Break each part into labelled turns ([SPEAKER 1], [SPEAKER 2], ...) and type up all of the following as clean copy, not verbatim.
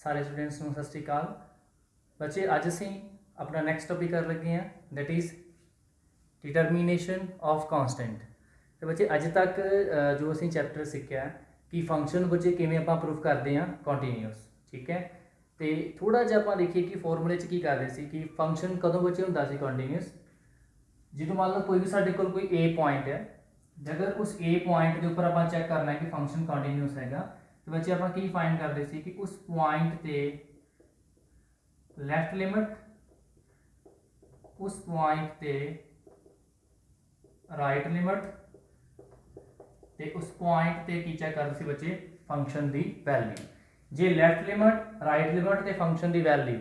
[SPEAKER 1] सारे स्टूडेंट्स ਨੂੰ ਸਤਿ ਸ਼੍ਰੀ ਅਕਾਲ। ਬੱਚੇ ਅੱਜ ਅਸੀਂ ਆਪਣਾ ਨੈਕਸਟ ਟੌਪਿਕ ਕਰ ਲੱਗੇ ਹਾਂ ਦੈਟ ਇਜ਼ डिटरमीनेशन ऑफ कॉन्सटेंट। तो बच्चे अज तक जो असी चैप्टर सीखा कि फंक्शन बच्चे किवें आपां प्रूफ करते हैं कॉन्टीन्यूअस, ठीक है। तो थोड़ा जिहा आपां देखिए कि फॉर्मूले च की कर रहे थे कि फंक्शन कदों बच्चे हुंदा सी कॉन्टीन्यूअस, जो मान लो कोई भी साडे कोल कोई ए पॉइंट है, अगर उस ए पॉइंट के उपर आपां चैक करना है कि फंक्शन कॉन्टीन्यूअस हैगा, तो बच्चे आपां की फाइंड करते थे कि उस पॉइंट ते लैफ्ट लिमिट, उस पॉइंट ते राइट लिमिट ते उस पॉइंट ते की चेक करते थे बच्चे फंक्शन की वैल्यू। जे लैफ्ट लिमिट राइट लिमिट ते फंक्शन की वैल्यू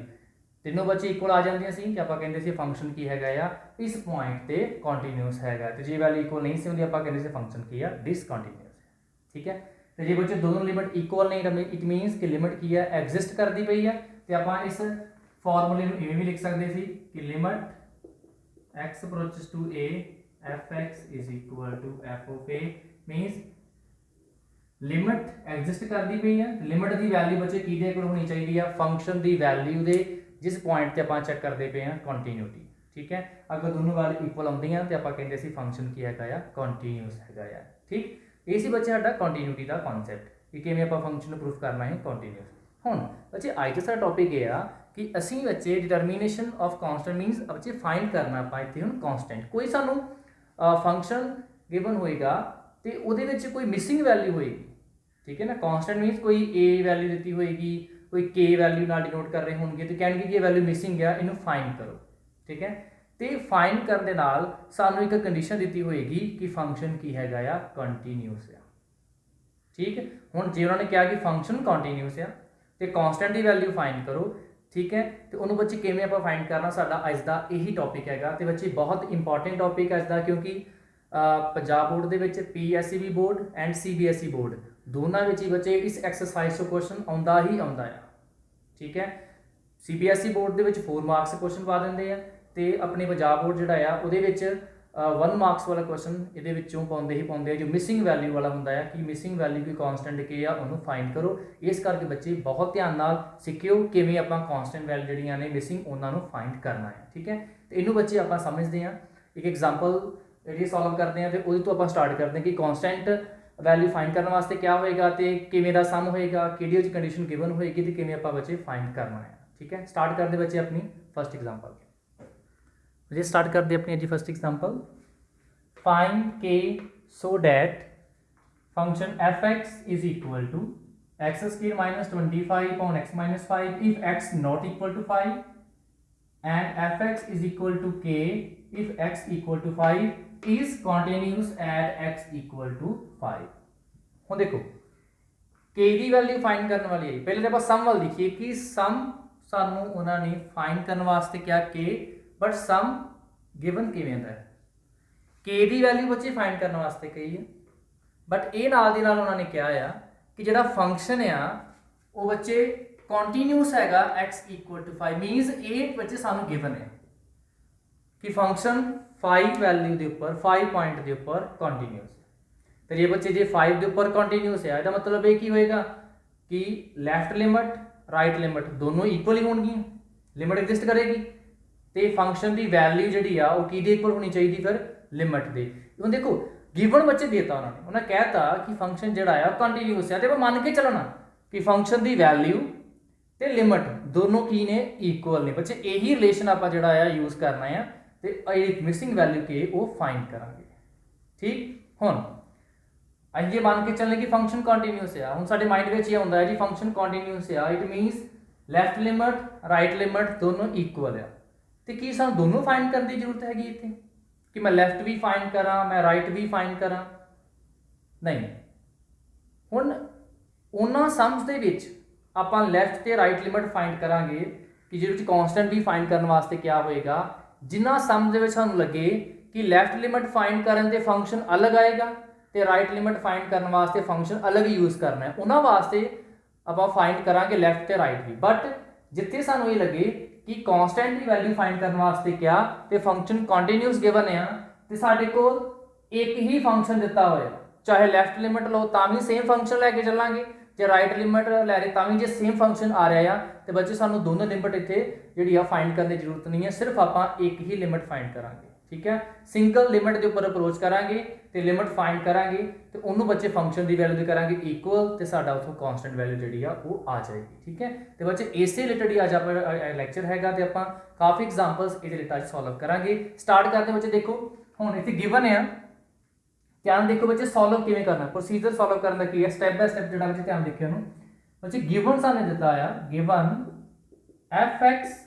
[SPEAKER 1] तीनों बच्चे इक्वल आ जाती सी कि आप कहते सी फंक्शन की है या इस पॉइंट ते कॉन्टीन्यूअस है, तो जे वैल्यू इक्वल नहीं सी होंगी आप कहते सी फंक्शन की है डिसकॉन्टीन्यूअस है, ठीक है। तो जे बच्चे दोनों लिमिट इक्वल नहीं, इट मीनस कि लिमिट की है एग्जिस्ट करती पई है, तो आप इस फॉर्मूले में इवें भी लिख सकते सी कि limit x approaches to a fx is equal to f of a, means limit exist करती पई है, लिमिट की वैल्यू बच्चे की दे होनी चाहिए है फंक्शन की वैल्यू दे जिस पॉइंट ते आपां चेक करते पे हैं कॉन्टीन्यूटी, ठीक है। अगर दोनों वैल्यू इक्वल आउंदी हैं तो आपां कहंदे सी फंक्शन की हैगा या कॉन्टीन्यूअस हैगा या, ठीक। ये सी बच्चे साडा कॉन्टीन्यूटी का कॉन्सैप्ट कि किवें आपां फंक्शन नूं प्रूफ करना है कॉन्टीन्यूअस। हुण बच्चे अज दा साडा टॉपिक ये आ कि असीं बच्चे डिटरमीनेशन ऑफ कॉन्सटेंट मीनस बच्चे फाइंड करना आपां इत्थे हुण कॉन्सटेंट कोई सानूं फंक्शन गिवन होएगा तो उहदे विच कोई मिसिंग वैल्यू होएगी, ठीक है ना। कॉन्सटेंट मीनस कोई ए वैल्यू दी होएगी, कोई के वैल्यू नाल डिनोट कर रहे होंगे, तो कहणगे कि ये वैल्यू मिसिंग है, इनू फाइंड करो, ठीक है। तो फाइंड करने दे नाल सानू एक कंडीशन दी होएगी कि फंक्शन की हैगा या कंटीन्यूअस है, ठीक है। हुण जे उन्होंने कहा कि फंक्शन कंटीन्यूअस है तो कॉन्सटेंट की वैल्यू फाइंड करो, ठीक है। तो उन्होंने बच्चे किवें आपां फाइंड करना साडा अज दा यही टॉपिक हैगा। तो बच्चे बहुत इंपॉर्टेंट टॉपिक अज दा, क्योंकि Punjab board they which PSEB board and CBSE board दोनों विच ही बच्चे इस एक्सरसाइज तो क्वेश्चन आउंदा ही आउंदा है, ठीक है। CBSE बोर्ड दे विच 4 मार्क्स क्वेश्चन पा दिंदे आ ते अपने पंजाब बोर्ड जिहड़ा आ उहदे विच 1 मार्क्स वाला क्वेश्चन ये विचों पाउंदे ही पाउंदे जो मिसिंग वैल्यू वाला हुंदा है कि मिसिंग वैल्यू की कॉन्सटेंट के आ उन्होंने फाइंड करो। इस करके बच्चे बहुत ध्यान नाल सीखियो किवें आपां कॉन्सटेंट वैल्यू जिहड़ियां ने मिसिंग उन्होंने फाइंड करना है, ठीक है। तो इनू बच्चे आपां समझते हैं, एक एग्जाम्पल जी सॉल्व करते हैं, तो उहदे तो आपां स्टार्ट करते हैं कि कॉन्सटेंट वैल्यू फाइंड करने वास्ते क्या होएगा, तो किवें दा सम होएगा, किहड़ी कंडीशन गिवन होएगी, तो किवें आपां बच्चे फाइंड करना है, ठीक है। स्टार्ट करते बच्चे अपनी फर्स्ट एग्जाम्पल। बच्चे स्टार्ट करते अपनी जी first example. Find k so that function fx is equal to x square minus 25 upon x minus 5 if x not equal to 5 and fx is equal to k if x equal to 5 is continuous at x equal to 5। हुण देखो k की value find करने वाली है, पहले तो आप सम वाल देखिए कि सम सानू उन्होंने फाइंड करने वास्ते क्या k, बट सम गिवन किवें दा है, के की वैल्यू बच्चे फाइंड करने वास्ते कही है, बट ये नाल दी नाल उन्होंने कहा है कि जिहड़ा फंक्शन आ वो बच्चे कॉन्टीन्यूअस हैगा x इक्वल टू 5, मीनस ये बच्चे सानू गिवन है कि फंक्शन 5 वैल्यू के उपर 5 पॉइंट के उपर कॉन्टीन्यूअस है। तो ये बच्चे जे 5 के उपर कॉन्टीन्यूअस है, इसका मतलब ये की होएगा कि लैफ्ट लिमिट राइट लिमिट दोनों इक्वल ही होणगियां, लिमिट एग्जिस्ट करेगी, तो फंक्शन की वैल्यू जी आ वो किहदे इक्वल होनी चाहिए फिर लिमिट दे। हुण देखो गिवन बच्चे देता उन्होंने कहता कि फंक्शन जिहड़ा है कंटीन्यूअस है, तो मान के चलना कि फंक्शन की वैल्यू ते लिमिट दोनों की ने इक्वल ने, बच्चे यही रिलेशन आप जिहड़ा है यूज करना है, तो मिसिंग वैल्यू के वो फाइंड करांगे, ठीक। हुण असीं जे मान के चलने कि फंक्शन कंटीन्यूअस है, हुण साडे माइंड विच ये हुंदा है जी फंक्शन कंटीन्यूअस है, it मीनस left limit right limit दोनों इक्वल है, तो की सानूं दोनों फाइंड करने की जरूरत हैगी इत्थे कि मैं लैफ्ट भी फाइंड करा मैं राइट भी फाइंड करा, नहीं। हुण उन्हां सम्स दे विच आपां लैफ्ट ते राइट लिमिट फाइंड करांगे कि जिहदे विच कॉन्सटेंट भी फाइंड करने वास्ते क्या होएगा, जिन्हां सम दे विच सानूं लगे कि लैफ्ट लिमिट फाइंड करन दे फंक्शन अलग आएगा ते राइट लिमिट फाइंड करने वास्ते फंक्शन अलग यूज करना है, उन्हां वास्ते आपां फाइंड करांगे लैफ्ट ते राइट भी। बट जिथे सानूं ये लगे कि कॉन्सटेंट की वैल्यू फाइंड करने वास्ते क्या तो फंक्शन कॉन्टीन्यूअस गिवन है, तो साडे कोल एक ही फंक्शन दिता होया, चाहे लैफ्ट लिमिट लो तां भी सेम फंक्शन लैके चलांगे, ਜੇ ਰਾਈਟ ਲਿਮਟ ਲੈ ਰਹੇ ਤਾਂ ਵੀ ਜੇ ਸੇਮ ਫੰਕਸ਼ਨ ਆ ਰਿਹਾ ਆ ਤੇ ਬੱਚੇ ਸਾਨੂੰ ਦੋਨੋਂ ਲਿਮਟ ਇੱਥੇ ਜਿਹੜੀ ਆ ਫਾइंड करने की जरूरत नहीं है, सिर्फ ਆਪਾਂ ਇੱਕ ਹੀ ਲਿਮਟ ਫਾइंड ਕਰਾਂਗੇ। ठीक है, सिंगल लिमिट के उपर अप्रोच करांगे तो लिमिट फाइंड करांगे तो उन्होंने बच्चे फंक्शन की वैल्यू करांगे इक्वल तो साडा उथों कांस्टेंट वैल्यू जी वो आ जाएगी। ठीक है, तो बच्चे इसे रिलेटेड ही अज आप लैक्चर हैगा तो आप काफ़ी एग्जाम्पल्स ये रिलेटेड सॉल्व करांगे। स्टार्ट करते बच्चे देखो हुण इत्थे गिवन है, ध्यान देखो बच्चे सॉल्व किवें करना, प्रोसीजर सॉल्व करने की है स्टैप बाय स्टैप जो बच्चे ध्यान देखिए बच्चे गिवन साने दिता है given f(x)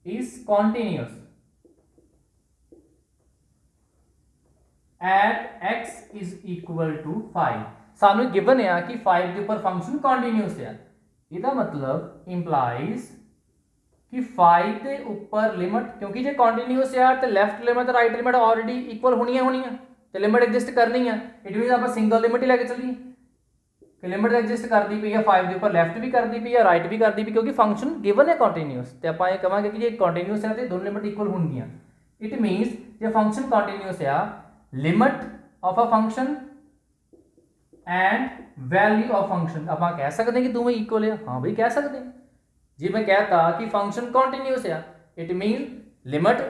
[SPEAKER 1] is continuous at x is equal to 5। सानू गिवन है कि 5 के ऊपर फंक्शन कॉन्टीन्यूअस है, इसका मतलब इंप्लाइज कि 5 के ऊपर लिमिट, क्योंकि जो कॉन्टीन्यूअस है तो लैफ्ट लिमिट तो राइट लिमिट ऑलरेडी इक्वल होनी है तो लिमिट एग्जिस्ट करनी है। इट मीन आप सिंगल लिमिट ही लैके चलिए कि लिमिट एग्जिस्ट करती पई है 5 के ऊपर लैफ्ट भी करती पई है राइट भी करती पई, क्योंकि फंक्शन गिवन है कॉन्टीन्यूअस तो आप ये कहांगे कि जो कॉन्टीन्यूअस है तो दोनों लिमिट इक्वल होंगी। इट मीनस जो फंक्शन कॉन्टीन्यूअस है limit of a function and value of function आप कह सकते हैं कि दोवें इक्वल है। हाँ भाई कह सकते हैं, जी मैं कहता कि फंक्शन कॉन्टीन्यूअस है इट मीन लिमिट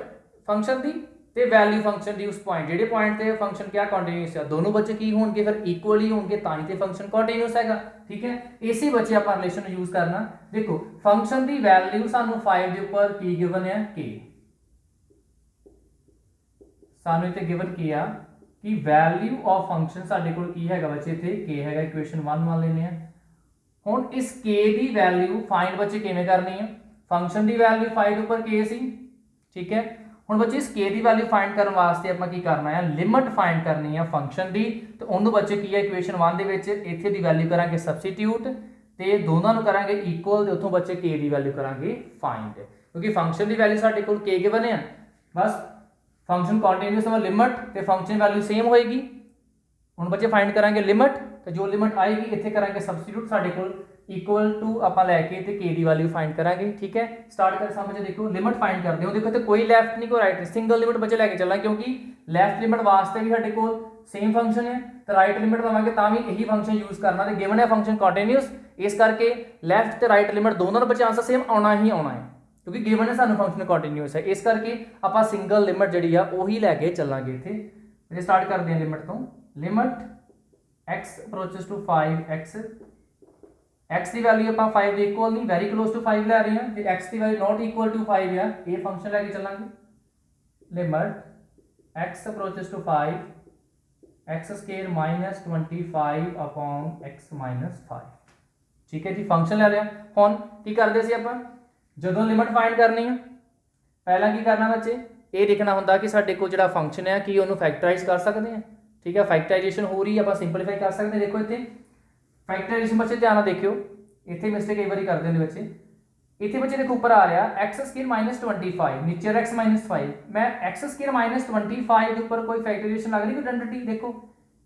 [SPEAKER 1] फंक्शन की ते वैल्यू फंक्शन की उस पॉइंट जेडे पॉइंट ते फंक्शन क्या कॉन्टीन्यूअस है दोनों बच्चे की होंगे फिर इक्वल ही होंगे तां ही फंक्शन कॉन्टीन्यूअस हैगा। ठीक है, इसी बच्चे आप रिलेशन यूज करना। देखो फंक्शन की वैल्यू सानू 5 के ऊपर की गिवन है के, सानू इत्थे गिवन किया कि वैल्यू ऑफ फंक्शन साडे कोल की हैगा बच्चे इत्थे के हैगा, इक्वेशन 1 मान लेने हैं। हुण इस के दी वैल्यू फाइंड बच्चे किवें करनी है, फंक्शन दी वैल्यू 5 के ऊपर के सी। ठीक है, हुण बच्चे इस के दी वैल्यू फाइंड करने वास्ते आपां की करना है लिमिट फाइंड करनी है फंक्शन दी, तो उन्होंने बच्चे की है इक्वेशन 1 दे विच इत्थे दी वैल्यू करांगे सबस्टिट्यूट ते दोनों नूं करांगे इक्वल ते उत्थों बच्चे के दी वैल्यू करांगे फाइंड, क्योंकि फंक्शन दी वैल्यू साडे कोल के गिवन है बस फंक्शन कॉन्टीन्यूअस में लिमिट ते फंक्शन वैल्यू सेम होएगी। हुण बच्चे फाइंड करांगे लिमिट तो जो लिमिट आएगी इत्थे करांगे सबस्टिट्यूट साडे कोल इक्वल टू आपां लैके ते के दी वैल्यू फाइंड करांगे। ठीक है, स्टार्ट कर समझ देखो लिमिट फाइंड करदे हो, देखो तो कोई लैफ्ट नहीं कोई राइट, सिंगल लिमिट बच्चे लैके चलना, क्योंकि लैफ्ट लिमिट वास्ते भी साडे कोल सेम फंक्शन है तो राइट लिमिट लवांगे तां भी यही फंक्शन यूज करना ते गिवन है फंक्शन कॉन्टीन्यूअस, इस करके लैफ्ट ते राइट लिमिट दोनों बच्चे आंसर सेम आना ही आना है क्योंकि गिवन है सानू फंक्शन कॉन्टीन्यूअस है, इस करके आपां सिंगल लिमिट जिहड़ी आ ओही लैके चलांगे। इत्थे स्टार्ट करदे हां लिमिट तो limit x approaches to 5x, x की वैल्यू आप 5 के इक्वल नहीं वेरी क्लोज टू 5 ले रहे हैं तो x की वैल्यू नॉट इक्वल टू 5 है ये फंक्शन लेके चलांगे limit x approaches to 5 x square minus 25 upon x minus 5। ठीक है जी, फंक्शन ले रहे हैं। हुण की करदे सी आपां जदों लिमिट फाइंड करनी है पहला की करना बच्चे ये देखना होंदा कि साडे कोल जिहड़ा फंक्शन है कि उहनूं फैक्टराइज कर सकते हैं। ठीक है, फैक्टराइजेशन हो रही है आप सिंपलीफाई कर सकते हैं। देखो इत्थे फैक्टराइजेशन बच्चे ध्यान नाल देखियो, इत्थे मिस्टेक कई बार करते हैं बच्चे, इत्थे बच्चे देखो ऊपर आ रहा एक्स स्क्वायर माइनस 25 नीचे एक्स माइनस 5, मैं एक्स स्क्वायर माइनस 25 के ऊपर कोई फैक्टराइजेशन लग रही कोई आइडेंटिटी, देखो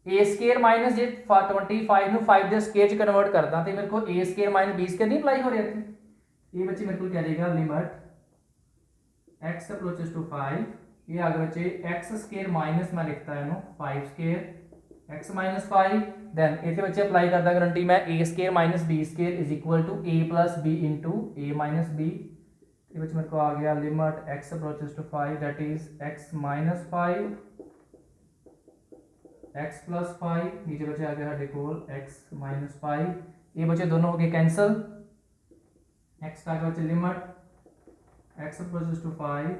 [SPEAKER 1] ए स्क्वायर माइनस जे 25 नूं 5 के स्क्वायर च कन्वर्ट करदा तो मेरे को ए स्क्वायर माइनस बी स्क्वायर नहीं अप्लाई हो रहा इत्थे, ये बच्चे मेरे को क्या देगा लिमिट x अप्रोचेस टू 5 ये आगे बच्चे x स्क्वायर माइनस मैं लिखता है 5 स्क्वायर x माइनस 5 देन इथे बच्चे अप्लाई करदा गारंटी मैं a square minus b square is equal to a plus b into a minus b, ये बच्चे मेरे को आ गया limit x approaches to 5 that is x minus 5 x plus 5 नीचे बच्चे आ गया हमारे कोल x माइनस 5, ये बच्चे दोनों हो गए कैंसिल, x का बच्चे limit x approaches to 5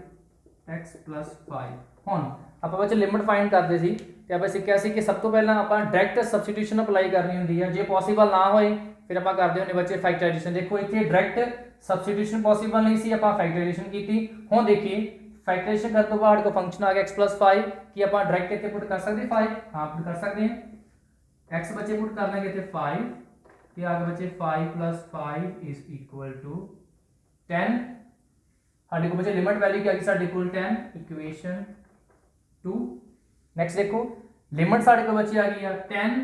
[SPEAKER 1] x plus 5। हुण आपां बच्चे लिमिट फाइंड करदे सी ते आपां सिक्ख्या सी कि सब तो पहला आपां डायरेक्ट सबस्टिट्यूशन अप्लाई करनी हुंदी है, जे पॉसिबल ना होए फिर आपां करदे हुंदे बच्चे फैक्टराइजेशन। देखो इत्थे डायरेक्ट सबस्टिट्यूशन पॉसिबल नहीं सी आपां फैक्टराइजेशन कीती। हुण देखिए फैक्टराइजेशन करने तो बाद को फंक्शन आ गया x प्लस 5 कि आपां डायरेक्ट इत्थे पुट कर सकदे 5, हां पुट कर सकदे हैं x बच्चे पुट कर लेंगे इत्थे 5 कि आगे बच्चे 5 प्लस 5 इज इक्वल टू 10, साडे को बच्चे लिमिट वैल्यू क्या आ गई साडे कोल 10 इक्वेशन 2। नेक्स्ट देखो लिमिट साडे को बच्चे आ गई है 10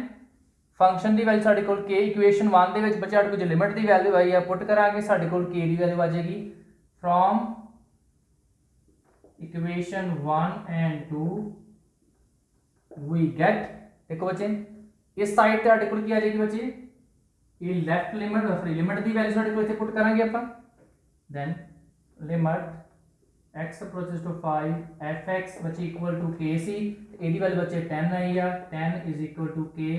[SPEAKER 1] फंक्शन दी वैल्यू साडे कोल k इक्वेशन 1 दे विच बच्चे साडे को जो लिमिट दी वैल्यू आई है पुट करांगे साडे कोल k दी वैल्यू आ जाएगी from equation 1 and 2 we get, देखो बच्चे इस साइड ते साडे कोल की आ जाएगी बच्चे ये लैफ्ट लिमिट सॉरी लिमिट की वैल्यू साडे कोल इत्थे पुट करांगे आपां then limit x approaches to 5 fx बच्चे इक्वल टू k सी ਇਹਦੀ वैल्यू बच्चे 10 आई आ 10 इज इक्वल टू k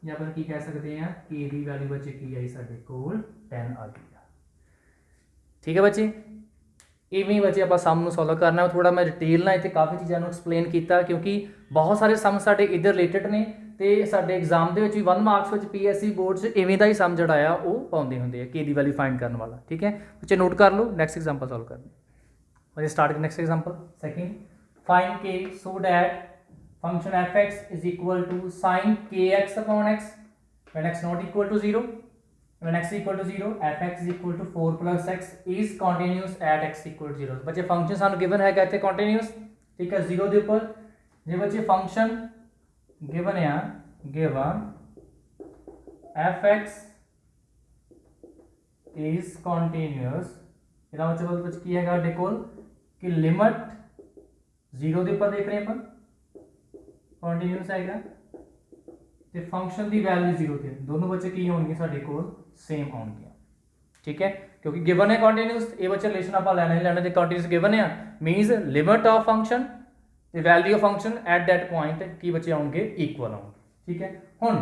[SPEAKER 1] ਜਾਂ ਆਪਾਂ ਕੀ ਕਹਿ ਸਕਦੇ ਆ k ਦੀ ਵੈल्यू बच्चे ਕੀ ਆਈ ਸਾਡੇ ਕੋਲ 10 ਆ ਗਈ ਆ ਠੀਕ ਹੈ ਬੱਚੇ ਇਵੇਂ ਬੱਚੇ ਆਪਾਂ ਸਮ ਨੂੰ ਸੋਲਵ ਕਰਨਾ ਥੋੜਾ ਮੈਂ ਡਿਟੇਲ ਨਾਲ ਇੱਥੇ ਕਾਫੀ ਚੀਜ਼ਾਂ ਨੂੰ ਐਕਸਪਲੇਨ ਕੀਤਾ ਕਿਉਂਕਿ ਬਹੁਤ ਸਾਰੇ ਸਮ ਸਾਡੇ ਇਧਰ ਰਿਲੇਟਡ ਨੇ ਤੇ ਸਾਡੇ ਐਗਜ਼ਾਮ ਦੇ ਵਿੱਚ ਵੀ 1 ਮਾਰਕਸ ਵਿੱਚ ਪੀਐਸਸੀ ਬੋਰਡ 'ਚ ਇਵੇਂ ਦਾ ਹੀ ਸਮ ਜਿਹੜਾ ਆ ਉਹ ਪਾਉਂਦੇ ਹੁੰਦੇ ਆ k ਦੀ ਵੈल्यू ਫਾਈਂਡ ਕਰਨ ਵਾਲਾ ਠੀਕ ਹੈ ਬੱਚੇ ਨੋਟ ਕਰ ਲਓ ਨੈਕਸਟ ਐਗਜ਼ਾਮਪਲ ਸੋਲਵ ਕਰਨੀ ਬੱਚੇ start next example second find k so that function fx is equal to sin kx upon x when x not equal to 0 when x equal to 0 fx is equal to 4 plus x is continuous at x equal to 0 बच्चे function सानू given है कहते continuous ठीक है 0 ਦੇ ਉੱਪਰ ਜੇ बच्चे फंक्शन गिवन है given fx is continuous ਇਹਦਾ ਮਤਲਬ ਬੱਚੇ ਕੀ ਹੈਗਾ ਸਾਡੇ ਕੋਲ ਕਿ ਲਿਮਟ 0 ਦੇ ਉੱਪਰ ਦੇਖ ਰਹੇ ਆਪਾਂ ਕੰਟੀਨਿਊਸ ਆਏਗਾ ਤੇ ਫੰਕਸ਼ਨ ਦੀ ਵੈਲਿਊ 0 ਤੇ ਦੋਨੋਂ ਬੱਚੇ ਕੀ ਹੋਣਗੇ ਸਾਡੇ ਕੋਲ ਸੇਮ ਆਉਣਗੇ ਠੀਕ ਹੈ ਕਿਉਂਕਿ ਗਿਵਨ ਹੈ ਕੰਟੀਨਿਊਸ ਇਹ ਬੱਚੇ ਰਿਲੇਸ਼ਨ ਆਪਾਂ ਲੈਣਾ ਹੀ ਲੈਣਾ ਤੇ ਕੰਟੀਨਿਊਸ ਗਿਵਨ ਹੈ ਮੀਨਸ ਲਿਮਟ ਆਫ ਫੰਕਸ਼ਨ ਤੇ value of function at that point ਕੀ ਬੱਚੇ ਆਉਣਗੇ ਇਕੁਅਲ ਆਉਣਗੇ ਠੀਕ ਹੈ ਹੁਣ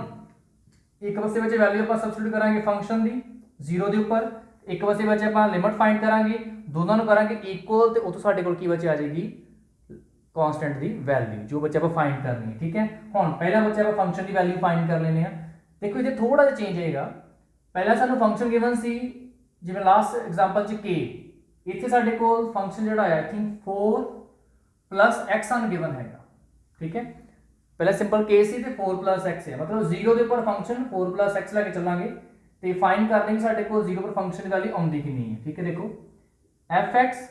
[SPEAKER 1] ਇੱਕ ਪਾਸੇ ਬੱਚੇ ਵੈਲਿਊ ਆਪਾਂ ਸਬਸਟੀਟਿਊਟ ਕਰਾਂਗੇ ਫੰਕਸ਼ਨ ਦੀ 0 ਦੇ ਉੱਪਰ ਇੱਕ ਪਾਸੇ ਬੱਚੇ ਆਪਾਂ ਲਿਮਟ ਫਾਈਂਡ ਕਰਾਂਗੇ ਦੋਨਾਂ ਨੂੰ ਕਰਾਂਗੇ ਇਕੁਅਲ ਤੇ ਉਤੋਂ ਸਾਡੇ ਕੋਲ ਕੀ ਬੱਚੇ ਆ ਜਾਏਗੀ कांस्टेंट दी वैल्यू जो बच्चे आप फाइंड करनी है ठीक है हुण पहला बच्चे आप फंक्शन की वैल्यू फाइंड कर लेने हैं देखो इत्थे थोड़ा जिहा चेंज होएगा पहला सानू फंक्शन गिवन सी जिवें लास्ट एग्जांपल च k इत्थे साडे कोल फंक्शन जिहड़ा है आई थिंक 4 प्लस x सानू गिवन हैगा ठीक है पहला सिंपल k सी ते 4 प्लस x है मतलब 0 ਦੇ ਉੱਪਰ फंक्शन 4 प्लस x लेके चलांगे ते फाइंड करने कि साडे कोल 0 पर फंक्शन की वैल्यू आउंदी कि नहीं है ठीक है देखो fx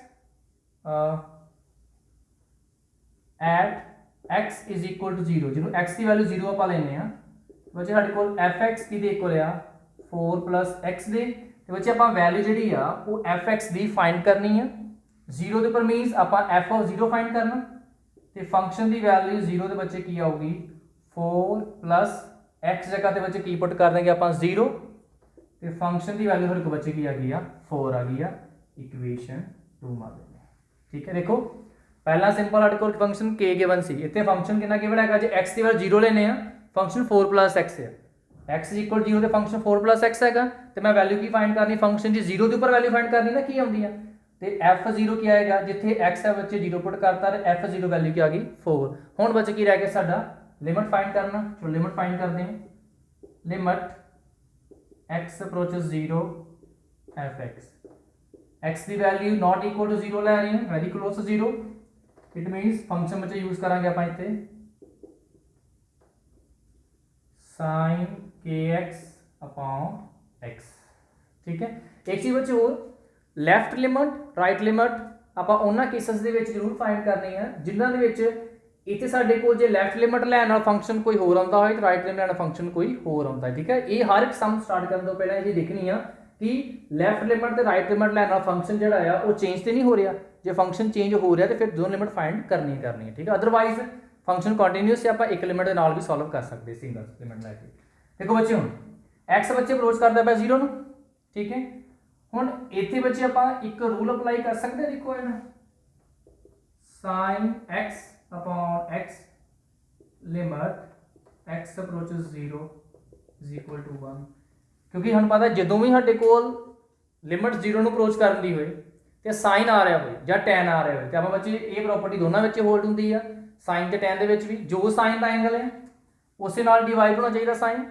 [SPEAKER 1] at x is equal to 0 ਜਿਹਨੂੰ x ਦੀ ਵੈਲਿਊ 0 ਆਪਾਂ ਲੈਨੇ ਆ ਬੱਚੇ ਸਾਡੇ ਕੋਲ fx ਕੀ ਦੇ ਇਕੁਅਲ ਆ 4 x ਦੇ ਤੇ ਬੱਚੇ ਆਪਾਂ ਵੈਲਿਊ ਜਿਹੜੀ ਆ ਉਹ fx ਦੀ ਫਾਈਂਡ ਕਰਨੀ ਆ 0 ਦੇ ਉੱਪਰ ਮੀਨਸ ਆਪਾਂ f of 0 ਫਾਈਂਡ ਕਰਨਾ ਤੇ ਫੰਕਸ਼ਨ ਦੀ ਵੈਲਿਊ 0 ਦੇ ਬੱਚੇ ਕੀ ਆਊਗੀ 4 x ਜਗ੍ਹਾ ਤੇ ਬੱਚੇ ਕੀ ਪੁੱਟ ਕਰ ਦਾਂਗੇ ਆਪਾਂ 0 ਤੇ ਫੰਕਸ਼ਨ ਦੀ ਵੈਲਿਊ ਸਾਡੇ ਕੋਲ ਬੱਚੇ ਕੀ ਆ ਗਈ ਆ 4 ਆ ਗਈ ਆ ਇਕੁਏਸ਼ਨ 2 ਮਾਰ ਦਿੰਦੇ ਠੀਕ ਹੈ ਦੇਖੋ पहला सिंपल ਸਾਡੇ ਕੋਲ ਫੰਕਸ਼ਨ k ਗਿਵਨ ਸੀ ਇੱਥੇ ਫੰਕਸ਼ਨ ਕਿੰਨਾ ਗਿਵਨ ਹੈਗਾ ਜੇ x ਦੀ ਵੈਲਿਊ 0 ਲੈਨੇ ਆ ਫੰਕਸ਼ਨ 4 x ਹੈ x 0 ਤੇ ਫੰਕਸ਼ਨ 4 x ਹੈਗਾ ਤੇ ਮੈਂ ਵੈਲਿਊ ਕੀ ਫਾਈਂਡ ਕਰਨੀ ਫੰਕਸ਼ਨ ਦੀ 0 ਦੇ ਉੱਪਰ ਵੈਲਿਊ ਫਾਈਂਡ ਕਰਨੀ ਨਾ ਕੀ ਆਉਂਦੀ ਆ ਤੇ f0 ਕੀ ਆਏਗਾ ਜਿੱਥੇ x ਹੈ ਬੱਚੇ 0 ਪੁੱਟ ਕਰਤਾ ਤੇ f0 ਵੈਲਿਊ ਕੀ ਆ ਗਈ 4 ਹੁਣ ਬੱਚੇ ਕੀ ਰਹਿ ਗਿਆ ਸਾਡਾ ਲਿਮਟ ਫਾਈਂਡ ਕਰਨਾ ਚਲੋ ਲਿਮਟ ਫਾਈਂਡ ਕਰਦੇ ਹਾਂ limit x approaches 0 fx x ਦੀ ਵੈਲਿਊ ਨਾਟ ਇਕੁਅਲ ਟੂ 0 ਲੈ ਰਹੇ ਹਾਂ very close to 0 it means function बच्चे यूज करांगे आप इत्थे sin kx upon x ठीक है एक चीज बच्चे और लेफ्ट लिमिट राइट लिमिट ਆਪਾਂ ਉਹਨਾਂ ਕੇਸਸ ਦੇ ਵਿੱਚ ਜ਼ਰੂਰ ਫਾਈਂਡ ਕਰਨੀ ਹੈ ਜਿਨ੍ਹਾਂ ਦੇ ਵਿੱਚ ਇੱਥੇ ਸਾਡੇ ਕੋਲ ਜੇ ਲੈਫਟ ਲਿਮਿਟ ਲੈਣ ਨਾਲ ਫੰਕਸ਼ਨ ਕੋਈ ਹੋਰ ਆਉਂਦਾ ਹੋਵੇ ਤੇ ਰਾਈਟ ਲਿਮਿਟ ਲੈਣ ਨਾਲ ਫੰਕਸ਼ਨ ਕੋਈ ਹੋਰ ਆਉਂਦਾ ਹੈ ਠੀਕ ਹੈ ਇਹ ਹਰ ਇੱਕ ਸਮ ਸਟਾਰਟ ਕਰਨ ਤੋਂ ਪਹਿਲਾਂ ਇਹ ਦੇਖਣੀ ਆ ਕਿ ਲੈਫਟ ਲਿਮਿਟ ਤੇ ਰਾਈਟ ਲਿਮਿਟ ਲੈਣ ਨਾਲ ਫੰਕਸ਼ਨ ਜਿਹੜਾ ਆ ਉਹ ਚੇਂਜ ਤੇ ਨਹੀਂ ਹੋ ਰਿਹਾ ਜੇ ਫੰਕਸ਼ਨ ਚੇਂਜ ਹੋ ਰਿਹਾ ਤੇ ਫਿਰ ਦੋ ਲਿਮਿਟ ਫਾਈਂਡ ਕਰਨੀ ਹੈ ਠੀਕ ਹੈ ਅਦਰਵਾਈਜ਼ ਫੰਕਸ਼ਨ ਕੰਟੀਨਿਊਸ ਹੈ ਆਪਾਂ ਇੱਕ ਲਿਮਿਟ ਦੇ ਨਾਲ ਵੀ ਸੋਲਵ ਕਰ ਸਕਦੇ ਸਿੰਗਲ ਲਿਮਿਟ ਲੈ ਕੇ ਦੇਖੋ ਬੱਚੇ ਹੁਣ x ਬੱਚੇ ਅਪਰੋਚ ਕਰਦਾ ਪਿਆ 0 ਨੂੰ ਠੀਕ ਹੈ ਹੁਣ ਇੱਥੇ ਬੱਚੇ ਆਪਾਂ ਇੱਕ ਰੂਲ ਅਪਲਾਈ ਕਰ ਸਕਦੇ ਹਾਂ ਦੇਖੋ ਇਹਨਾਂ sin x upon x limit x approaches 0 is equal to 1 ਕਿਉਂਕਿ ਸਾਨੂੰ ਪਤਾ ਜਦੋਂ ਵੀ ਸਾਡੇ ਕੋਲ ਲਿਮਿਟ 0 ਨੂੰ ਅਪਰੋਚ ਕਰਨ ਦੀ ਹੋਏ ਤੇ ਸਾਈਨ ਆ ਰਿਹਾ ਹੋਵੇ ਜਾਂ tan ਆ ਰਿਹਾ ਹੋਵੇ ਤੇ ਆਪਾਂ ਬੱਚੇ ਇਹ ਪ੍ਰਾਪਰਟੀ ਦੋਨਾਂ ਵਿੱਚ ਹੋਲਡ ਹੁੰਦੀ ਆ ਸਾਈਨ ਤੇ tan ਦੇ ਵਿੱਚ ਵੀ ਜੋ ਸਾਈਨ ਦਾ ਐਂਗਲ ਹੈ ਉਸੇ ਨਾਲ ਡਿਵਾਈਡ ਹੋਣਾ ਚਾਹੀਦਾ ਸਾਈਨ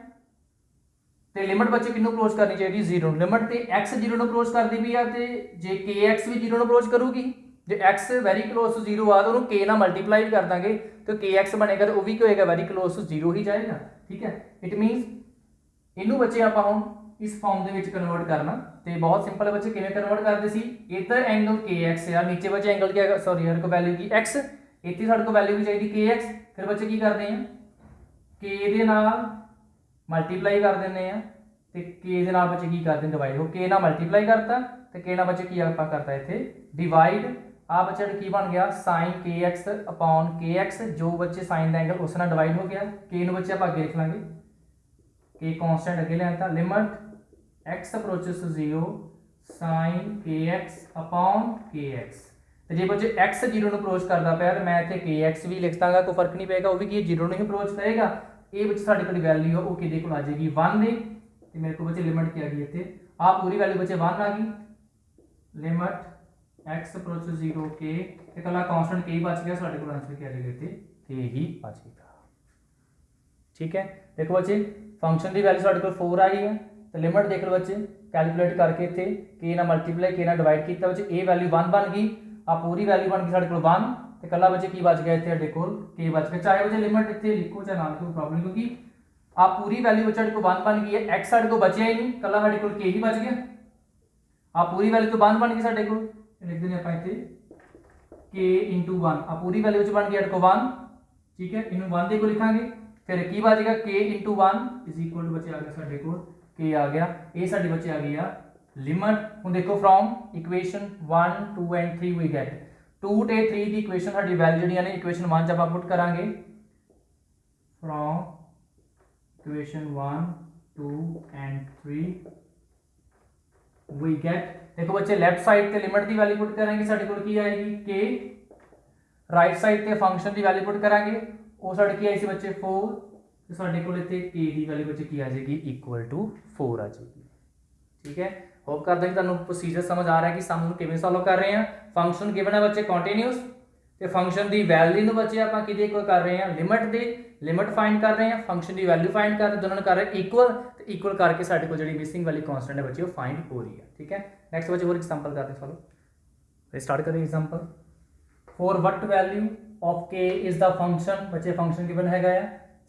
[SPEAKER 1] ਤੇ ਲਿਮਿਟ ਬੱਚੇ ਕਿੰਨੂੰ ਅਪਰੋਚ ਕਰਨੀ ਚਾਹੀਦੀ 0 ਨੂੰ ਲਿਮਿਟ ਤੇ x 0 ਨੂੰ ਅਪਰੋਚ ਕਰਦੀ ਵੀ ਆ ਤੇ ਜੇ kx ਵੀ 0 ਨੂੰ ਅਪਰੋਚ ਕਰੂਗੀ ਜੇ x ਵੈਰੀ ਕਲੋਜ਼ ਟੂ 0 ਆ ਤਾਂ ਉਹਨੂੰ k ਨਾਲ ਮਲਟੀਪਲਾਈ ਕਰ ਦਾਂਗੇ ਤੇ kx ਬਣੇਗਾ ਤੇ ਉਹ ਵੀ ਕੀ ਹੋਏਗਾ ਵੈਰੀ ਕਲੋਜ਼ ਟੂ 0 ਹੀ ਜਾਏਗਾ ਠੀਕ ਹੈ ਇਟ ਮੀਨਸ ਇਹਨੂੰ ਬੱਚੇ ਆਪਾਂ ਹੁਣ ਇਸ ਫਾਰਮ ਦੇ ਵਿੱਚ ਕਨਵਰਟ ਕਰਨਾ ਤੇ ਬਹੁਤ ਸਿੰਪਲ ਹੈ ਬੱਚੇ ਕਿਵੇਂ ਕਨਵਰਟ ਕਰਦੇ ਸੀ ਇੱਧਰ ਐਂਗਲ kx ਆ ਨੀਚੇ ਬੱਚੇ ਐਂਗਲ ਕੀ ਹੈਗਾ ਸੌਰੀ ਯਾਰ ਕੋ ਵੈਲਿਊ ਕੀ x ਇੱਥੇ ਸਾਡੇ ਕੋਲ ਵੈਲਿਊ ਵੀ ਚਾਹੀਦੀ kx ਫਿਰ ਬੱਚੇ ਕੀ ਕਰਦੇ ਆ k ਦੇ ਨਾਲ ਮਲਟੀਪਲਾਈ ਕਰ ਦਿੰਦੇ ਆ ਤੇ k ਦੇ ਨਾਲ ਬੱਚੇ ਕੀ ਕਰਦੇ ਡਿਵਾਈਡ ਹੋ k ਨਾਲ ਮਲਟੀਪਲਾਈ ਕਰਤਾ ਤੇ k ਨਾਲ ਬੱਚੇ ਕੀ ਆਪਾਂ ਕਰਤਾ ਇੱਥੇ ਡਿਵਾਈਡ ਆ ਬੱਚਾ ਕੀ ਬਣ ਗਿਆ sin kx upon kx ਜੋ ਬੱਚੇ sin ਦਾ ਐਂਗਲ ਉਸ ਨਾਲ ਡਿਵਾਈਡ ਹੋ ਗਿਆ k ਨੂੰ ਬੱਚੇ ਆਪਾਂ ਅੱਗੇ ਲਿਖ ਲਾਂਗੇ k ਕਾਂਸਟੈਂਟ ਅੱਗੇ ਲੈਂਦਾ limit x approaches to 0 sin kx upon kx। तो जे बच्चे x 0 ਨੂੰ ਅਪਰੋਚ ਕਰਦਾ ਪਿਆ ਤੇ ਮੈਂ ਇੱਥੇ kx ਵੀ ਲਿਖ ਦਾਂਗਾ, ਕੋਈ ਫਰਕ ਨਹੀਂ ਪਏਗਾ, ਉਹ ਵੀ ਕੀ 0 ਨੂੰ ਹੀ ਅਪਰੋਚ ਕਰੇਗਾ। ਇਹ ਵਿੱਚ ਸਾਡੇ ਕੋਲ ਵੈਲਿਊ ਉਹ ਕਿਹਦੇ ਕੋਲ ਆ ਜਾਏਗੀ 1 ਦੇ, ਤੇ ਮੇਰੇ ਕੋਲ ਬੱਚੇ ਲਿਮਟ ਕੀ ਆ ਗਈ ਇੱਥੇ ਆ ਪੂਰੀ ਵੈਲਿਊ ਬੱਚੇ 1 ਆ ਗਈ, ਲਿਮਟ x ਅਪਰੋਚेस 0 k ਤੇ ਕੱਲਾ ਕਾਂਸਟੈਂਟ k ਬਚ ਗਿਆ, ਸਾਡੇ ਕੋਲ ਆंसर ਕੀ ਆ ਜਾਏਗਾ ਇੱਥੇ k ਹੀ ਆ ਜਾਏਗਾ। ठीक है, देखो बच्चे फंक्शन की वैल्यू साढ़े को 4 आई है, तो लिमिट देख लो बच्चे कैलकुलेट करके इतने के ना मल्टीप्लाई के ना डिवाइड किया बच्चे, ये वैल्यू 1 बन गई, आ पूरी वैल्यू बन गई साढ़े को 1 तो कला बच्चे की बच गया इतने साढ़े को के बच गया, चाहे बच्चे लिमिट इतने लिखो चाहे ना लिखो प्रॉब्लम, क्योंकि आ पूरी वैल्यू बच्चे साढ़े को 1 बन गई है, एक्स साढ़े को बचे ही नहीं, कला साढ़े को के ही बच गया, आ पूरी वैल्यू तो 1 बन गई साढ़े को, लिख देंगे आप इतने के इंटू 1, आ पूरी वैल्यू बन गई साढ़े को 1, ठीक है, इन्होंने 1 दे को लिखांगे फिर की बच गया k into 1 is equal to बच्चे आ गया साढ़े को k आ गया, ये साड़ी बच्चे आ गई आ लिमिट। हुण देखो from equation 1 2 and 3 we get 2 ते 3 की इक्वेशन साडी वैल्यू जड़ियां ने इक्वेशन 1 च आपां पुट करांगे, from equation 1 2 and 3 we get, देखो बच्चे लेफ्ट साइड ते लिमिट की वैल्यू पुट करांगे साडे कोल की आएगी k, राइट साइड ते फंक्शन की वैल्यू पुट करांगे वो साढ़े की आई सी बच्चे 4, तो साढ़े को इतने के की वैल्यू बच्चे की आ जाएगी इक्वल टू 4 आ जाएगी। ठीक है, होप करता हूं तुहानू प्रोसीजर समझ आ रहा है कि सम नूं किवें सॉल्व कर रहे हैं। फंक्शन गिवन है बच्चे कंटीन्यूअस, तो फंक्शन की वैल्यू नूं बच्चे आपां किहदे कोल कर रहे हैं लिमिट दे, लिमिट फाइंड कर रहे हैं, फंक्शन की वैल्यू फाइंड कर रहे, दोनों कर रहे हैं इक्वल, तो इक्वल करके साढ़े को जिहड़ी मिसिंग वाली कॉन्स्टेंट है बच्चे वो फाइंड हो रही है। ठीक है, नैक्सट बच्चे और एग्जांपल करते हैं, चलो स्टार्ट करें example. For what value of k is the function, बच्चे फंक्शन गिवन है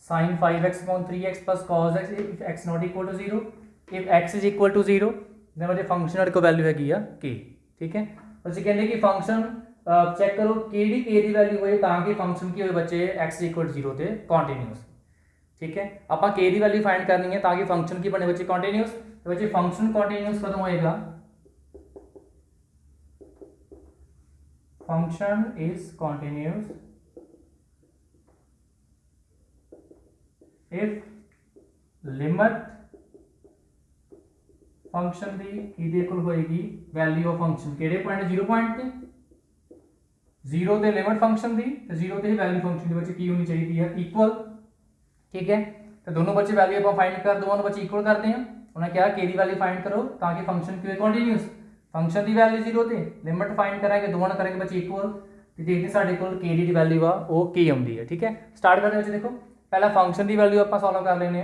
[SPEAKER 1] sin 5x upon 3x plus cos x if x not equal to 0, if x is equal to 0 then बच्चे function को value हैगी आ k। ठीक है, बच्चे कहते हैं कि फंक्शन चेक करो केड़ी k दी वैल्यू होए ताकि फंक्शन की होए बच्चे x इक्वल टू 0 ते कंटीन्यूअस। ठीक है, आपां k दी वैल्यू फाइंड करनी है ताकि फंक्शन की बने बच्चे कंटीन्यूअस, तो बच्चे फंक्शन कंटीन्यूअस कदों होएगा, function is continuous if limit function दी इहदे कोल होएगी वैल्यू ऑफ फंक्शन केड़े पॉइंट 0 पॉइंट ते 0 ते लिमिट फंक्शन दी ते 0 ते ही वैल्यू फंक्शन दी बच्चे की होनी चाहिए है इक्वल। ठीक है, तो दोनों बच्चे वैल्यू आप फाइंड कर दोनों बच्चे इक्वल करते हैं, उन्होंने क्या के दी वैल्यू फाइंड करो ताकि फंक्शन की कंटीन्यूअस, फंक्शन की वैल्यू 0 ते लिमिट फाइंड करांगे दोनों करेंगे बच्चे इक्वल, तो देखते साढ़े को के दी वैल्यू आ वो की आती है। ठीक है, स्टार्ट करते बच्चे देखो पहला फंक्शन की वैल्यू आप सॉल्व कर लेने,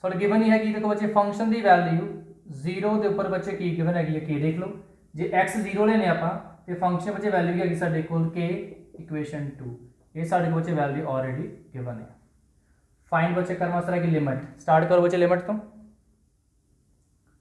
[SPEAKER 1] सॉरी गिवन ही हैगी, देखो बच्चे फंक्शन की वैल्यू 0 के उपर बच्चे की गिवन हैगी के देख लो, जे x 0 लेने आप तो फंक्शन बच्चे वैल्यू हैगी साढ़े को के इक्वेशन 2, ये साढ़े को बच्चे वैल्यू ऑलरेडी गिवन है। फाइंड बच्चे करना वास्ते कि लिमिट, स्टार्ट करो बच्चे लिमिट तो,